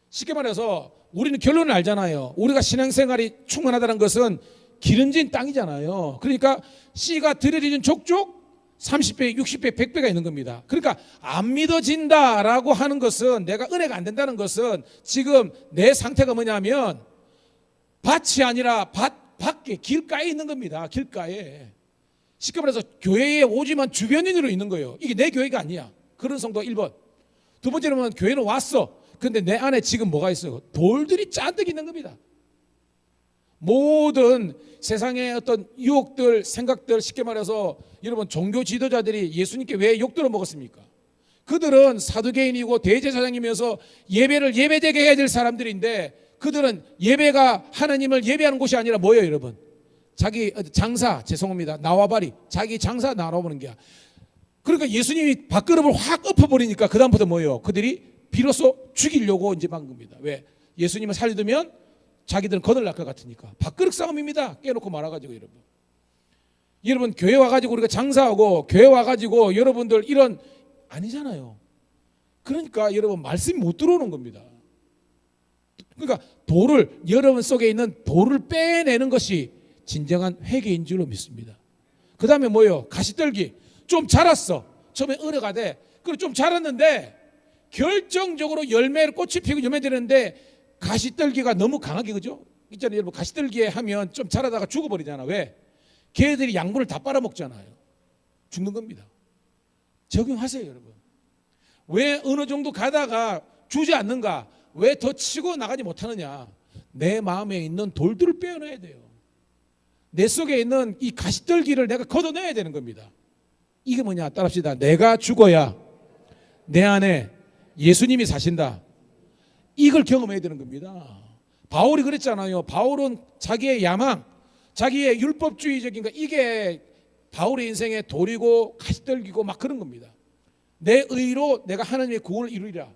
쉽게 말해서 우리는 결론을 알잖아요. 우리가 신앙생활이 충만하다는 것은 기름진 땅이잖아요. 그러니까 씨가 들여지는 족족 30배, 60배, 100배가 있는 겁니다. 그러니까 안 믿어진다라고 하는 것은, 내가 은혜가 안 된다는 것은 지금 내 상태가 뭐냐면 밭이 아니라 밭 밖에 길가에 있는 겁니다. 길가에. 쉽게 말해서 교회에 오지만 주변인으로 있는 거예요. 이게 내 교회가 아니야. 그런 성도가 1번. 두 번째로는 교회는 왔어. 근데 내 안에 지금 뭐가 있어요? 돌들이 잔뜩 있는 겁니다. 모든 세상의 어떤 유혹들, 생각들, 쉽게 말해서 여러분 종교 지도자들이 예수님께 왜 욕들어 먹었습니까? 그들은 사두개인이고 대제사장이면서 예배를 예배되게 해야 될 사람들인데, 그들은 예배가 하나님을 예배하는 곳이 아니라 뭐예요, 여러분? 자기 장사, 죄송합니다, 나와바리, 자기 장사 나눠보는 게야. 그러니까 예수님이 밥그릇을 확 엎어버리니까 그 다음부터 뭐예요? 그들이 비로소 죽이려고 이제 한 겁니다. 왜? 예수님을 살려두면 자기들은 거덜날 것 같으니까. 밥그릇 싸움입니다. 깨놓고 말아가지고. 여러분 교회 와가지고 우리가 장사하고 교회 와가지고 여러분들 이런 아니잖아요. 그러니까 여러분 말씀이 못 들어오는 겁니다. 그러니까 돌을, 여러분 속에 있는 돌을 빼내는 것이 진정한 회개인 줄로 믿습니다. 그 다음에 뭐예요? 가시떨기. 좀 자랐어. 처음에 어려가되, 그리고 좀 자랐는데 결정적으로 열매를, 꽃이 피고 열매 되는데 가시떨기가 너무 강하게, 그죠? 있잖아요, 여러분. 가시떨기에 하면 좀 자라다가 죽어버리잖아. 왜? 걔들이 양분을 다 빨아먹잖아요. 죽는 겁니다. 적용하세요, 여러분. 왜 어느 정도 가다가 주지 않는가? 왜 더 치고 나가지 못하느냐? 내 마음에 있는 돌들을 빼어내야 돼요. 내 속에 있는 이 가시떨기를 내가 걷어내야 되는 겁니다. 이게 뭐냐? 따라합시다. 내가 죽어야 내 안에 예수님이 사신다. 이걸 경험해야 되는 겁니다. 바울이 그랬잖아요. 바울은 자기의 야망, 자기의 율법주의적인 거, 이게 바울의 인생의 돌이고 가시떨기고 막 그런 겁니다. 내 의로 내가 하나님의 구원을 이루리라.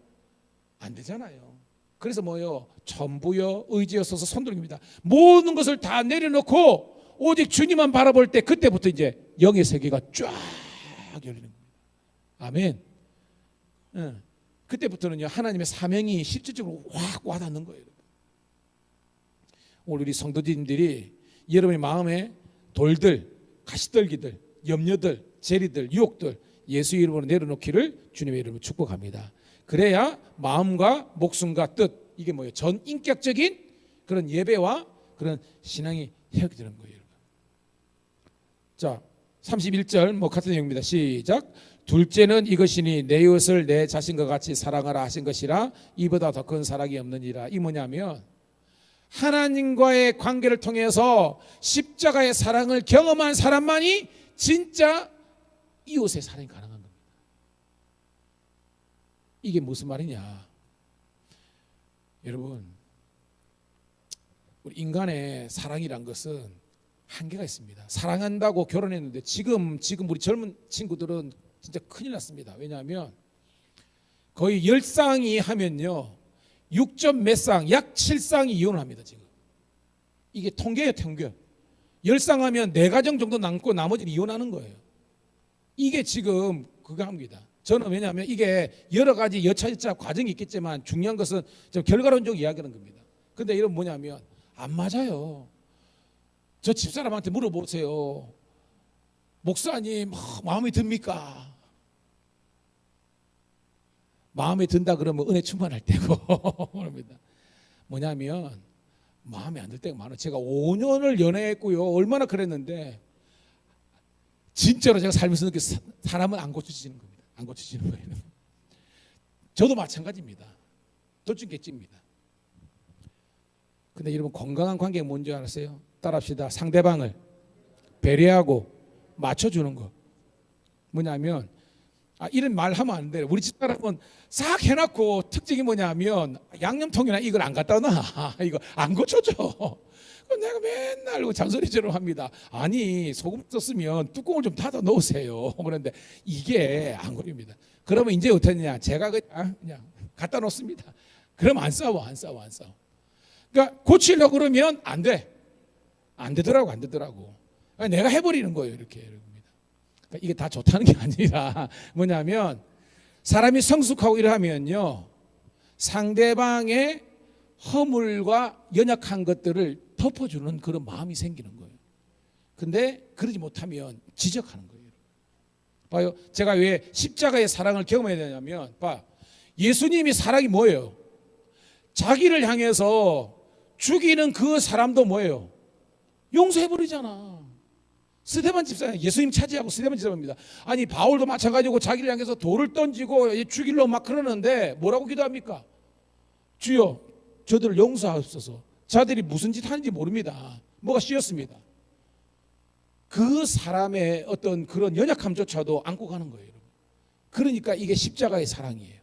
안 되잖아요. 그래서 뭐요? 전부여 의지였어서 손들입니다. 모든 것을 다 내려놓고 오직 주님만 바라볼 때, 그때부터 이제 영의 세계가 쫙 열리는 겁니다. 아멘. 그때부터는요, 하나님의 사명이 실질적으로 확 와닿는 거예요. 오늘 우리 성도님들이 여러분의 마음에 돌들, 가시떨기들, 염려들, 재리들, 유혹들, 예수 이름으로 내려놓기를 주님의 이름으로 축복합니다. 그래야 마음과 목숨과 뜻, 이게 뭐예요? 전인격적인 그런 예배와 그런 신앙이 회복되는 거예요. 자, 31절 뭐 같은 내용입니다. 시작. 둘째는 이것이니 내 이웃을 내 자신과 같이 사랑하라 하신 것이라 이보다 더 큰 사랑이 없느니라. 이 뭐냐면 하나님과의 관계를 통해서 십자가의 사랑을 경험한 사람만이 진짜 이웃의 사랑이 가능한 겁니다. 이게 무슨 말이냐? 여러분, 우리 인간의 사랑이란 것은 한계가 있습니다. 사랑한다고 결혼했는데 지금 우리 젊은 친구들은 진짜 큰일 났습니다. 왜냐하면 거의 10쌍이 하면요 6점 몇 쌍, 약 7쌍이 이혼을 합니다. 지금 이게 통계예요. 통계. 10쌍 하면 4가정 정도 남고 나머지는 이혼하는 거예요. 이게 지금 그거 합니다. 저는 왜냐하면 이게 여러 가지 여차저차 과정이 있겠지만 중요한 것은 좀 결과론적 이야기하는 겁니다. 근데 이런 뭐냐면 안 맞아요. 저 집사람한테 물어보세요. 목사님 마음에 듭니까? 마음에 든다 그러면 은혜 충만할 때고 그럽니다. 뭐냐면 마음에 안 들 때가 많아요. 제가 5년을 연애했고요. 얼마나 그랬는데 진짜로 제가 살면서 느끼 사람은 안 고쳐지는 겁니다. 안 고쳐지는 거예요. 저도 마찬가지입니다. 도찐개찌입니다. 근데 여러분 건강한 관계가 뭔지 알았어요? 따라합시다. 상대방을 배려하고 맞춰주는 거. 뭐냐면 이런 말 하면 안 돼요. 우리 집사람은 싹 해놓고 특징이 뭐냐면 양념통이나 이걸 안 갖다 놔. 이거 안 고쳐줘. 내가 맨날 잔소리처럼 합니다. 아니 소금 썼으면 뚜껑을 좀 닫아 놓으세요. 그런데 이게 안 걸립니다. 그러면 이제 어떠냐? 제가 그냥 갖다 놓습니다. 그럼 안 싸워. 그러니까 고치려고 그러면 안 돼. 안 되더라고. 내가 해버리는 거예요. 이렇게. 그러니까 이게 다 좋다는 게 아니라 뭐냐면 사람이 성숙하고 이러면요 상대방의 허물과 연약한 것들을 덮어주는 그런 마음이 생기는 거예요. 근데 그러지 못하면 지적하는 거예요. 봐요. 제가 왜 십자가의 사랑을 경험해야 되냐면 예수님이 사랑이 뭐예요? 자기를 향해서 죽이는 그 사람도 뭐예요? 용서해버리잖아. 스데반 집사, 예수님 차지하고 스데반 집사입니다. 아니 바울도 마찬가지고 자기를 향해서 돌을 던지고 죽이려고 막 그러는데 뭐라고 기도합니까? 주여 저들을 용서하옵소서. 자들이 무슨 짓 하는지 모릅니다. 뭐가 씌었습니다. 그 사람의 어떤 그런 연약함조차도 안고 가는 거예요. 그러니까 이게 십자가의 사랑이에요.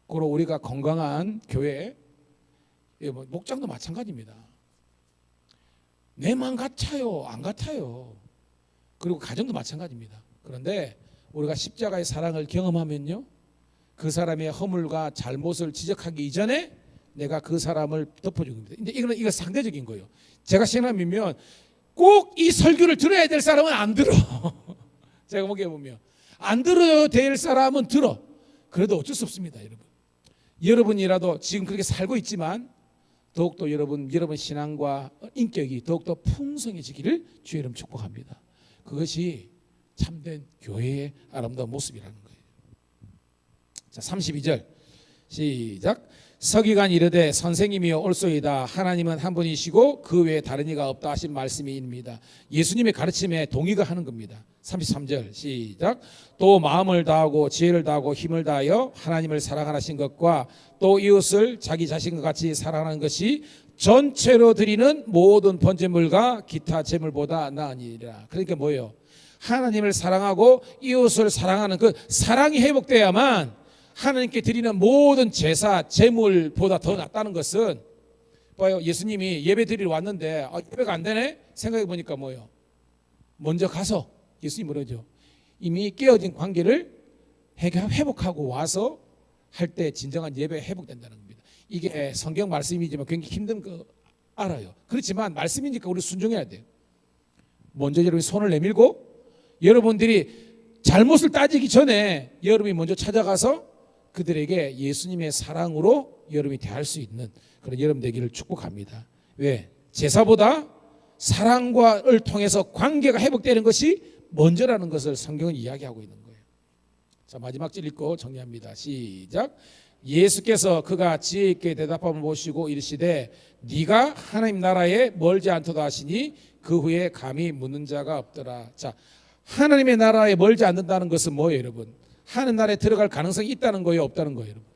그리고 우리가 건강한 교회, 목장도 마찬가지입니다. 내 마음 같아요? 안 같아요? 그리고 가정도 마찬가지입니다. 그런데 우리가 십자가의 사랑을 경험하면요 그 사람의 허물과 잘못을 지적하기 이전에 내가 그 사람을 덮어주는 겁니다. 근데 이거 상대적인 거예요. 제가 신앙이면 꼭 이 설교를 들어야 될 사람은 안 들어. 제가 보기에 보면 안 들어야 될 사람은 들어. 그래도 어쩔 수 없습니다. 여러분이라도 지금 그렇게 살고 있지만 더욱더 여러분 신앙과 인격이 더욱더 풍성해지기를 주의 이름 축복합니다. 그것이 참된 교회의 아름다운 모습이라는 거예요. 자, 32절 시작. 서기관 이르되 선생님이여 올소이다. 하나님은 한 분이시고 그 외에 다른 이가 없다 하신 말씀입니다. 예수님의 가르침에 동의가 하는 겁니다. 33절 시작. 또 마음을 다하고 지혜를 다하고 힘을 다하여 하나님을 사랑하신 것과 또 이웃을 자기 자신과 같이 사랑하는 것이 전체로 드리는 모든 번제물과 기타 제물보다 나으니라. 그러니까 뭐예요? 하나님을 사랑하고 이웃을 사랑하는 그 사랑이 회복돼야만 하나님께 드리는 모든 제사, 제물보다 더 낫다는 것은 봐요. 예수님이 예배 드리러 왔는데 예배가 안 되네? 생각해 보니까 뭐예요? 먼저 가서 예수님 뭐라죠? 이미 깨어진 관계를 회복하고 와서 할 때 진정한 예배 회복된다는 겁니다. 이게 성경 말씀이지만 굉장히 힘든 거 알아요. 그렇지만 말씀이니까 우리 순종해야 돼요. 먼저 여러분이 손을 내밀고 여러분들이 잘못을 따지기 전에 여러분이 먼저 찾아가서 그들에게 예수님의 사랑으로 여러분이 대할 수 있는 그런 여러분 되기를 축복합니다. 왜? 제사보다 사랑과를 통해서 관계가 회복되는 것이 먼저라는 것을 성경은 이야기하고 있는 거예요. 자, 마지막 절 읽고 정리합니다. 시작. 예수께서 그가 지혜 있게 대답함을 보시고 이르시되 네가 하나님 나라에 멀지 않도다 하시니 그 후에 감히 묻는 자가 없더라. 자, 하나님의 나라에 멀지 않는다는 것은 뭐예요, 여러분? 하나님 나라에 들어갈 가능성이 있다는 거예요, 없다는 거예요, 여러분?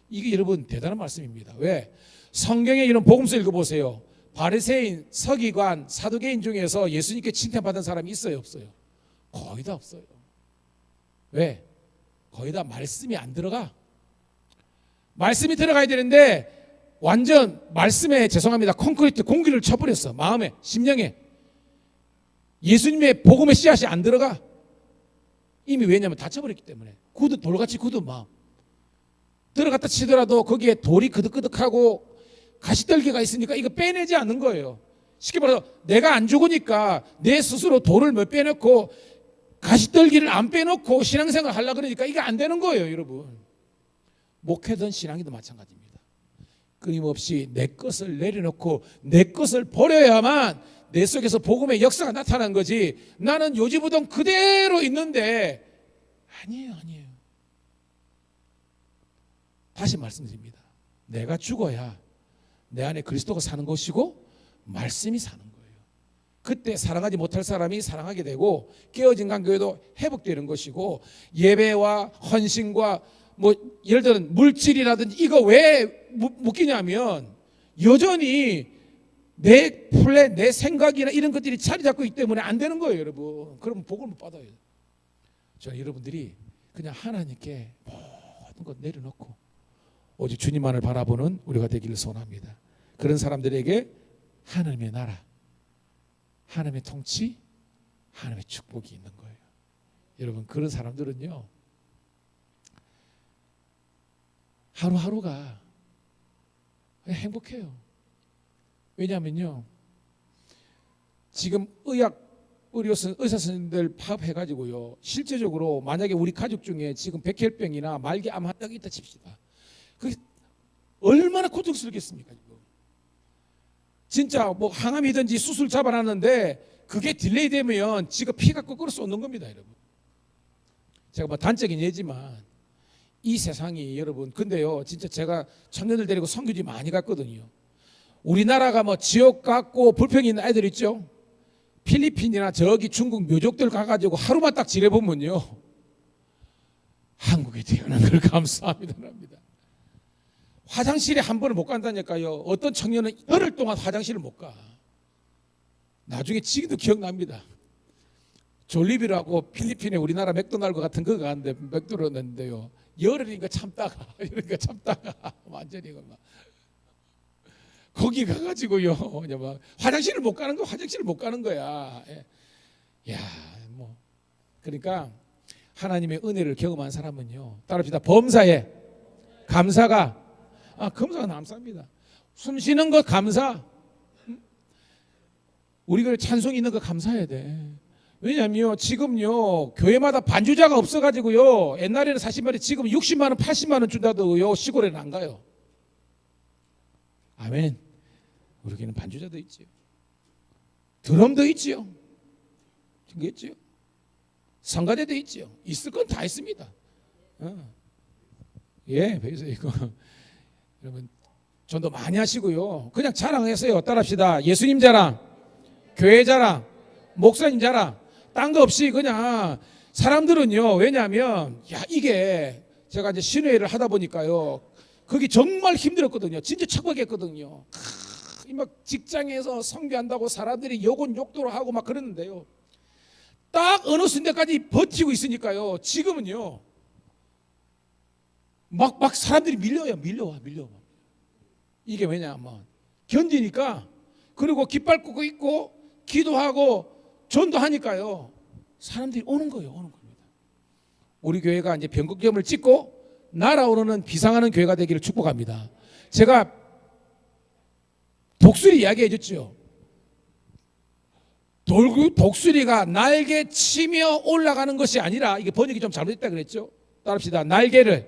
이게 여러분 대단한 말씀입니다. 왜? 성경에 이런 복음서 읽어보세요. 바리새인, 서기관, 사두개인 중에서 예수님께 칭찬받은 사람이 있어요, 없어요? 거의 다 없어요. 왜? 거의 다 말씀이 안 들어가. 말씀이 들어가야 되는데 완전 말씀에, 죄송합니다, 콘크리트 공기를 쳐버렸어. 마음에, 심령에. 예수님의 복음의 씨앗이 안 들어가. 이미 왜냐하면 다쳐버렸기 때문에. 돌같이 굳은 마음. 들어갔다 치더라도 거기에 돌이 그득그득하고 가시떨기가 있으니까 이거 빼내지 않는 거예요. 쉽게 말해서 내가 안 죽으니까 내 스스로 돌을 몇 빼놓고 가시떨기를 안 빼놓고 신앙생활 하려고 그러니까 이게 안 되는 거예요, 여러분. 목회든 신앙이든 마찬가지입니다. 끊임없이 내 것을 내려놓고 내 것을 버려야만 내 속에서 복음의 역사가 나타난 거지. 나는 요지부동 그대로 있는데 아니에요. 다시 말씀드립니다. 내가 죽어야 내 안에 그리스도가 사는 것이고 말씀이 사는 거예요. 그때 사랑하지 못할 사람이 사랑하게 되고 깨어진 관계도 회복되는 것이고, 예배와 헌신과 뭐 예를 들은 물질이라든지 이거 왜 묶이냐면 여전히 내 플랜, 내 생각이나 이런 것들이 자리 잡고 있기 때문에 안 되는 거예요, 여러분. 그러면 복을 못 받아요. 저는 여러분들이 그냥 하나님께 모든 것 내려놓고 오직 주님만을 바라보는 우리가 되기를 소원합니다. 그런 사람들에게 하나님의 나라, 하나님의 통치, 하나님의 축복이 있는 거예요. 여러분, 그런 사람들은요 하루하루가 행복해요. 왜냐하면요, 지금 의사 선생님들 파업해가지고요, 실제적으로 만약에 우리 가족 중에 지금 백혈병이나 말기암 환자가 있다 칩시다. 그게 얼마나 고통스럽겠습니까? 진짜 뭐 항암이든지 수술 잡아놨는데 그게 딜레이 되면 지가 피가 거꾸로 쏟는 겁니다, 여러분. 제가 뭐 단적인 예지만 이 세상이, 여러분, 근데요 진짜 제가 청년들 데리고 선교지 많이 갔거든요. 우리나라가 뭐 지옥 같고 불평이 있는 애들 있죠. 필리핀이나 저기 중국 묘족들 가가지고 하루만 딱 지내보면요, 한국에 태어난 걸 감사합니다. 화장실에 한 번을 못 간다니까요. 어떤 청년은 열흘 동안 화장실을 못 가. 나중에 지금도 기억납니다. 졸리비라고 필리핀에 우리나라 맥도날드 같은 거 가는데 맥도날드인데요, 열흘이니까 참다가 완전히 막 거기 가가지고요, 막 화장실을 못 가는 거야. 야, 뭐 그러니까 하나님의 은혜를 경험한 사람은요, 따라합시다. 범사에 감사가, 검사가 남쌉니다. 숨 쉬는 거 감사. 우리가 찬송 있는 거 감사해야 돼. 왜냐하면 지금요 교회마다 반주자가 없어가지고요, 옛날에는 사실 말이 지금 60만 원 80만 원 준다도요 시골에는 안 가요. 아멘. 우리 교회는 반주자도 있지요, 드럼도 있지요, 있지요, 성가대도 있지요. 있을 건 다 있습니다. 예, 배우서 이거 여러분 전도 많이 하시고요, 그냥 자랑하세요. 따라합시다. 예수님 자랑, 교회 자랑, 목사님 자랑, 딴 거 없이 그냥. 사람들은요, 왜냐하면 이게 제가 이제 신회를 하다 보니까요, 거기 정말 힘들었거든요. 진짜 척박했거든요. 막 직장에서 선교한다고 사람들이 욕도로 하고 막 그랬는데요, 딱 어느 순간까지 버티고 있으니까요, 지금은요 막 사람들이 밀려와. 이게 왜냐하면 견디니까, 그리고 깃발 꽂고 있고 기도하고 전도하니까요, 사람들이 오는 겁니다. 우리 교회가 이제 변곡점을 찍고 날아오르는 비상하는 교회가 되기를 축복합니다. 제가 독수리 이야기해 줬죠. 독수리가 날개 치며 올라가는 것이 아니라, 이게 번역이 좀 잘못됐다 그랬죠. 따라합시다. 날개를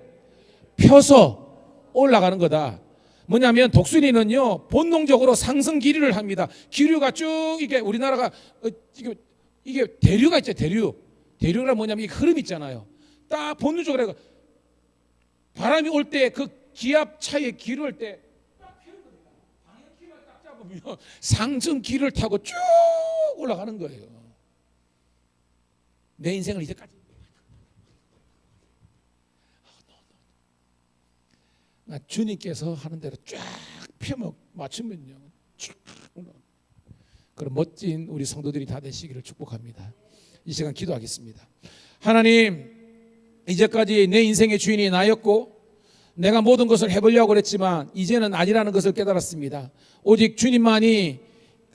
펴서 올라가는 거다. 뭐냐면 독수리는요 본능적으로 상승 기류를 합니다. 기류가 쭉, 이게 우리나라가 이게 대류가 있죠. 대류가 뭐냐면 이 흐름 있잖아요. 딱 본능적으로 해가 바람이 올 때 그 기압 차에 길을 할 때 딱 펴거든요. 방향 키를 딱 잡으면 상승 길을 타고 쭉 올라가는 거예요. 내 인생을 이제까지 주님께서 하는 대로 쫙 펴 맞추면요 쭉 올라가. 그런 멋진 우리 성도들이 다 되시기를 축복합니다. 이 시간 기도하겠습니다. 하나님, 이제까지 내 인생의 주인이 나였고 내가 모든 것을 해보려고 그랬지만 이제는 아니라는 것을 깨달았습니다. 오직 주님만이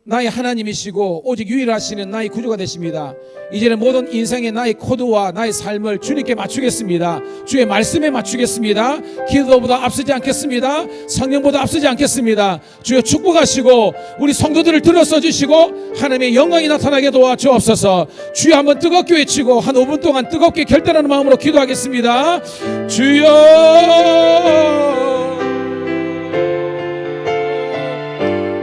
나의 하나님이시고 오직 유일하시는 나의 구주가 되십니다. 이제는 모든 인생의 나의 코드와 나의 삶을 주님께 맞추겠습니다. 주의 말씀에 맞추겠습니다. 기도보다 앞서지 않겠습니다. 성령보다 앞서지 않겠습니다. 주여 축복하시고 우리 성도들을 들어서 주시고 하나님의 영광이 나타나게 도와주옵소서. 주여 한번 뜨겁게 외치고 한 5분 동안 뜨겁게 결단하는 마음으로 기도하겠습니다. 주여,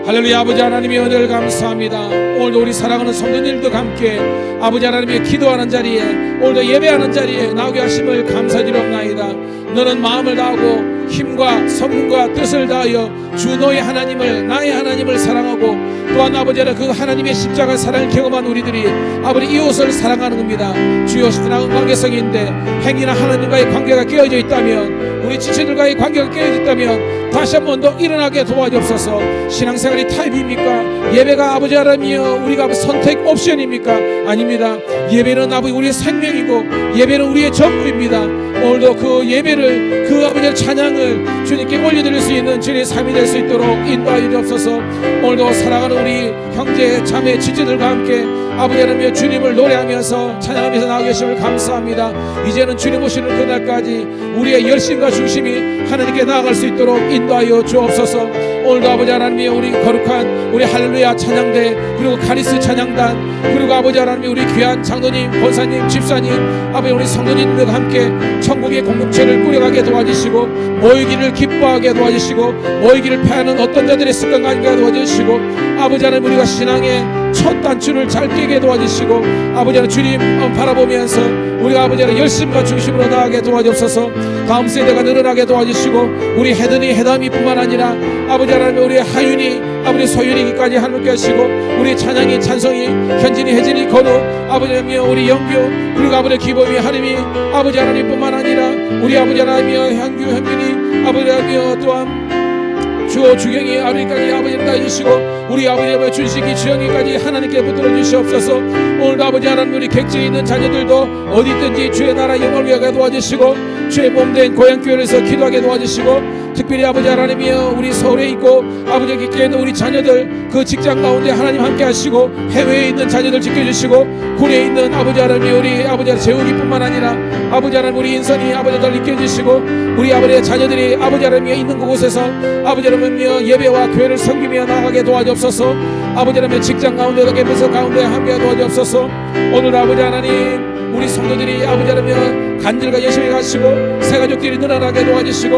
할렐루야. 아버지 하나님의 은혜를 감사합니다. 오늘도 우리 사랑하는 성도님들도 함께 아버지 하나님의 기도하는 자리에 오늘도 예배하는 자리에 나오게 하심을 감사드리옵나이다. 너는 마음을 다하고 힘과 성품과 뜻을 다하여 주 너의 하나님을 나의 하나님을 사랑하고 또한 아버지 하나님 그 하나님의 십자가 사랑을 경험한 우리들이 아버지 이웃을 사랑하는 겁니다. 주여 나은 관계성인데 행위나 하나님과의 관계가 깨어져 있다면 우리 지체들과의 관계가 깨어져 있다면 다시 한 번 더 일어나게 도와주옵소서. 신앙생활이 타입입니까? 예배가 아버지 하나님이여 우리가 선택 옵션입니까? 아닙니다. 예배는 아버지 우리의 생명이고 예배는 우리의 전부입니다. 오늘도 그 예배를 그 아버지의 찬양을 주님께 올려드릴 수 있는 주님의 삶이 될 수 있도록 인도하여 주옵소서. 오늘도 사랑하는 우리 형제 자매 지체들과 함께 아버지 하나님의 주님을 노래하면서 찬양하면서 나오게 하심을 감사합니다. 이제는 주님 오시는 그날까지 우리의 열심과 중심이 하나님께 나아갈 수 있도록 인도하여 주옵소서. 오늘도 아버지 하나님의 우리 거룩한 우리 할렐루야 찬양대 그리고 카리스 찬양단 그리고 아버지 하나님의 우리 귀한 장로님 권사님 집사님 아버지 우리 성도님들과 함께 천국의 공동체를 꾸려가게 도와주시고 모이기를 기뻐하게 도와주시고 모이기를 패하는 어떤 자들의 습관과 아니게 도와주시고 아버지 하나님 우리가 신앙의 첫 단추를 잘 깨게 도와주시고 아버지 하나님 주님 바라보면서 우리가 아버지 하나님 열심과 중심으로 나아가게 도와주옵소서. 다음 세대가 늘어나게 도와주시고 우리 해든이 해담이 뿐만 아니라 아버지 하나님 우리 하윤이 아버지 소윤이기까지 하나님께 하시고 우리 찬양이 찬성이 현진이 혜진이 건우 아버지 하나님 우리 영규 그리고 아버지 기범이 하림이 아버지 하나님 뿐만 아니라 우리 아버지 하나님이여 향규 현민이 아버지 하나님이여 또한 주호 주경이 아버지까지 아버지를 다 주시고 우리 아버지의 준식이 주영이까지 하나님께 붙들어 주시옵소서. 오늘도 아버지 하나님 우리 객지에 있는 자녀들도 어디든지 주의 나라 영광을 위하여 도와주시고 주의 몸된 고향교회에서 기도하게 도와주시고 특별히 아버지 하나님이여 우리 서울에 있고 아버지 객지에 있는 우리 자녀들 그 직장 가운데 하나님 함께 하시고 해외에 있는 자녀들 지켜주시고 군에 있는 아버지 하나님 우리 아버지 재욱이뿐만 아니라 아버지 하나님 우리 인선이 아버지들 지켜주시고 우리 아버지의 자녀들이 아버지 하나님이 있는 그곳에서 아버지 하나님이여 예배와 교회를 섬기며 나아가게 도와주옵소서. 아버지 하나님의 직장 가운데도 캠퍼스 가운데 함께 도와주옵소서. 오늘 아버지 하나님 우리 성도들이 아버지 하나님 간절과 열심히 가시고 새가족들이 늘어나게 도와주시고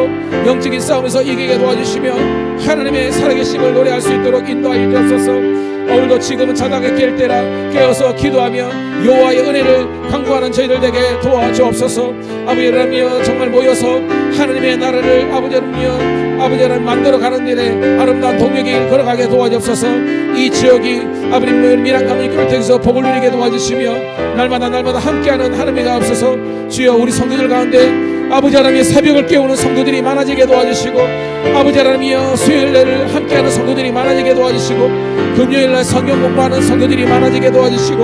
영적인 싸움에서 이기게 도와주시며 하나님의 살아계심을 노래할 수 있도록 인도하여 주옵소서. 오늘도 지금은 자다게 깰 때라 깨어서 기도하며 여호와의 은혜를 간구하는 저희들 되게 도와주옵소서. 아버지 하나님이여 정말 모여서 하나님의 나라를 아버지 하나님 만들어가는 일에 아름다운 동역의 길 걸어가게 도와주옵소서. 이 지역이 아버지 미랑강의 결택에서 복을 누리게 도와주시며 날마다 함께하는 하나님이 가옵소서. 주여 우리 성도들 가운데 아버지 하나님의 새벽을 깨우는 성도들이 많아지게 도와주시고 아버지 하나님이여 수요일날 함께하는 성도들이 많아지게 도와주시고 금요일날 성경 공부하는 성도들이 많아지게 도와주시고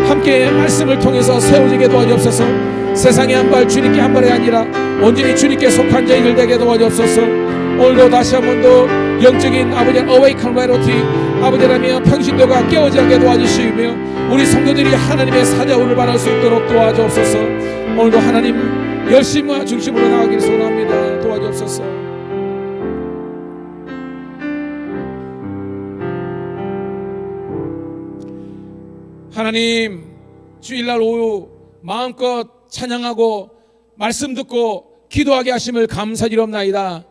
함께 말씀을 통해서 세워지게 도와주옵소서. 세상에 한 발 주님께 한 발이 아니라 온전히 주님께 속한 자들 되게 도와주옵소서. 오늘도 다시 한 번 더 영적인 아버지 awaken reality 아버지 하나님의 평신도가 깨어지게 도와주시며 우리 성도들이 하나님의 사자우를 바랄 수 있도록 도와주옵소서. 오늘도 하나님 열심과 중심으로 나가기를 소원합니다. 도와주옵소서. 하나님 주일날 오후 마음껏 찬양하고 말씀 듣고 기도하게 하심을 감사드리옵나이다.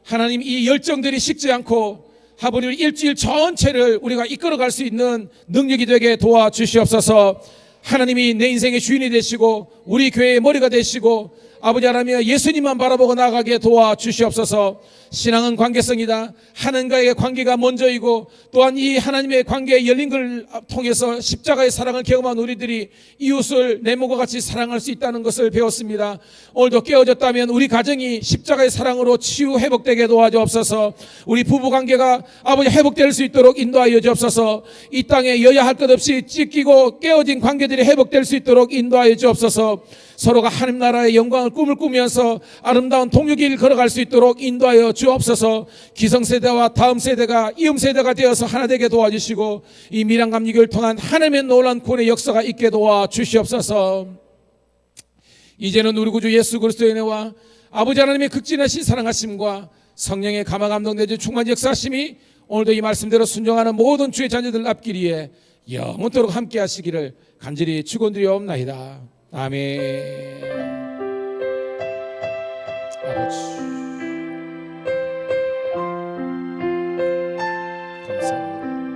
하나님 이 열정들이 식지 않고 하버리를 일주일 전체를 우리가 이끌어갈 수 있는 능력이 되게 도와주시옵소서. 하나님이 내 인생의 주인이 되시고 우리 교회의 머리가 되시고 아버지 하나님 예수님만 바라보고 나가게 도와주시옵소서. 신앙은 관계성이다. 하나님과의 관계가 먼저이고 또한 이 하나님의 관계에 열린 걸 통해서 십자가의 사랑을 경험한 우리들이 이웃을 내 몸과 같이 사랑할 수 있다는 것을 배웠습니다. 오늘도 깨어졌다면 우리 가정이 십자가의 사랑으로 치유 회복되게 도와주옵소서. 우리 부부관계가 아버지 회복될 수 있도록 인도하여 주옵소서. 이 땅에 여야 할 것 없이 찢기고 깨어진 관계들이 회복될 수 있도록 인도하여 주옵소서. 서로가 하나님 나라의 영광을 꿈을 꾸면서 아름다운 통역길 걸어갈 수 있도록 인도하여 주옵소서. 기성세대와 다음 세대가 이음세대가 되어서 하나 되게 도와주시고 이 밀양감리교를 통한 하나님의 놀라운 구원의 역사가 있게 도와주시옵소서. 이제는 우리 구주 예수 그리스도의 은혜와 아버지 하나님의 극진하신 사랑하심과 성령의 감화 감동되어 충만히 역사하심이 오늘도 이 말씀대로 순종하는 모든 주의 자녀들 앞길이에 영원토록 함께 하시기를 간절히 축원드리옵나이다. 아멘. 아버지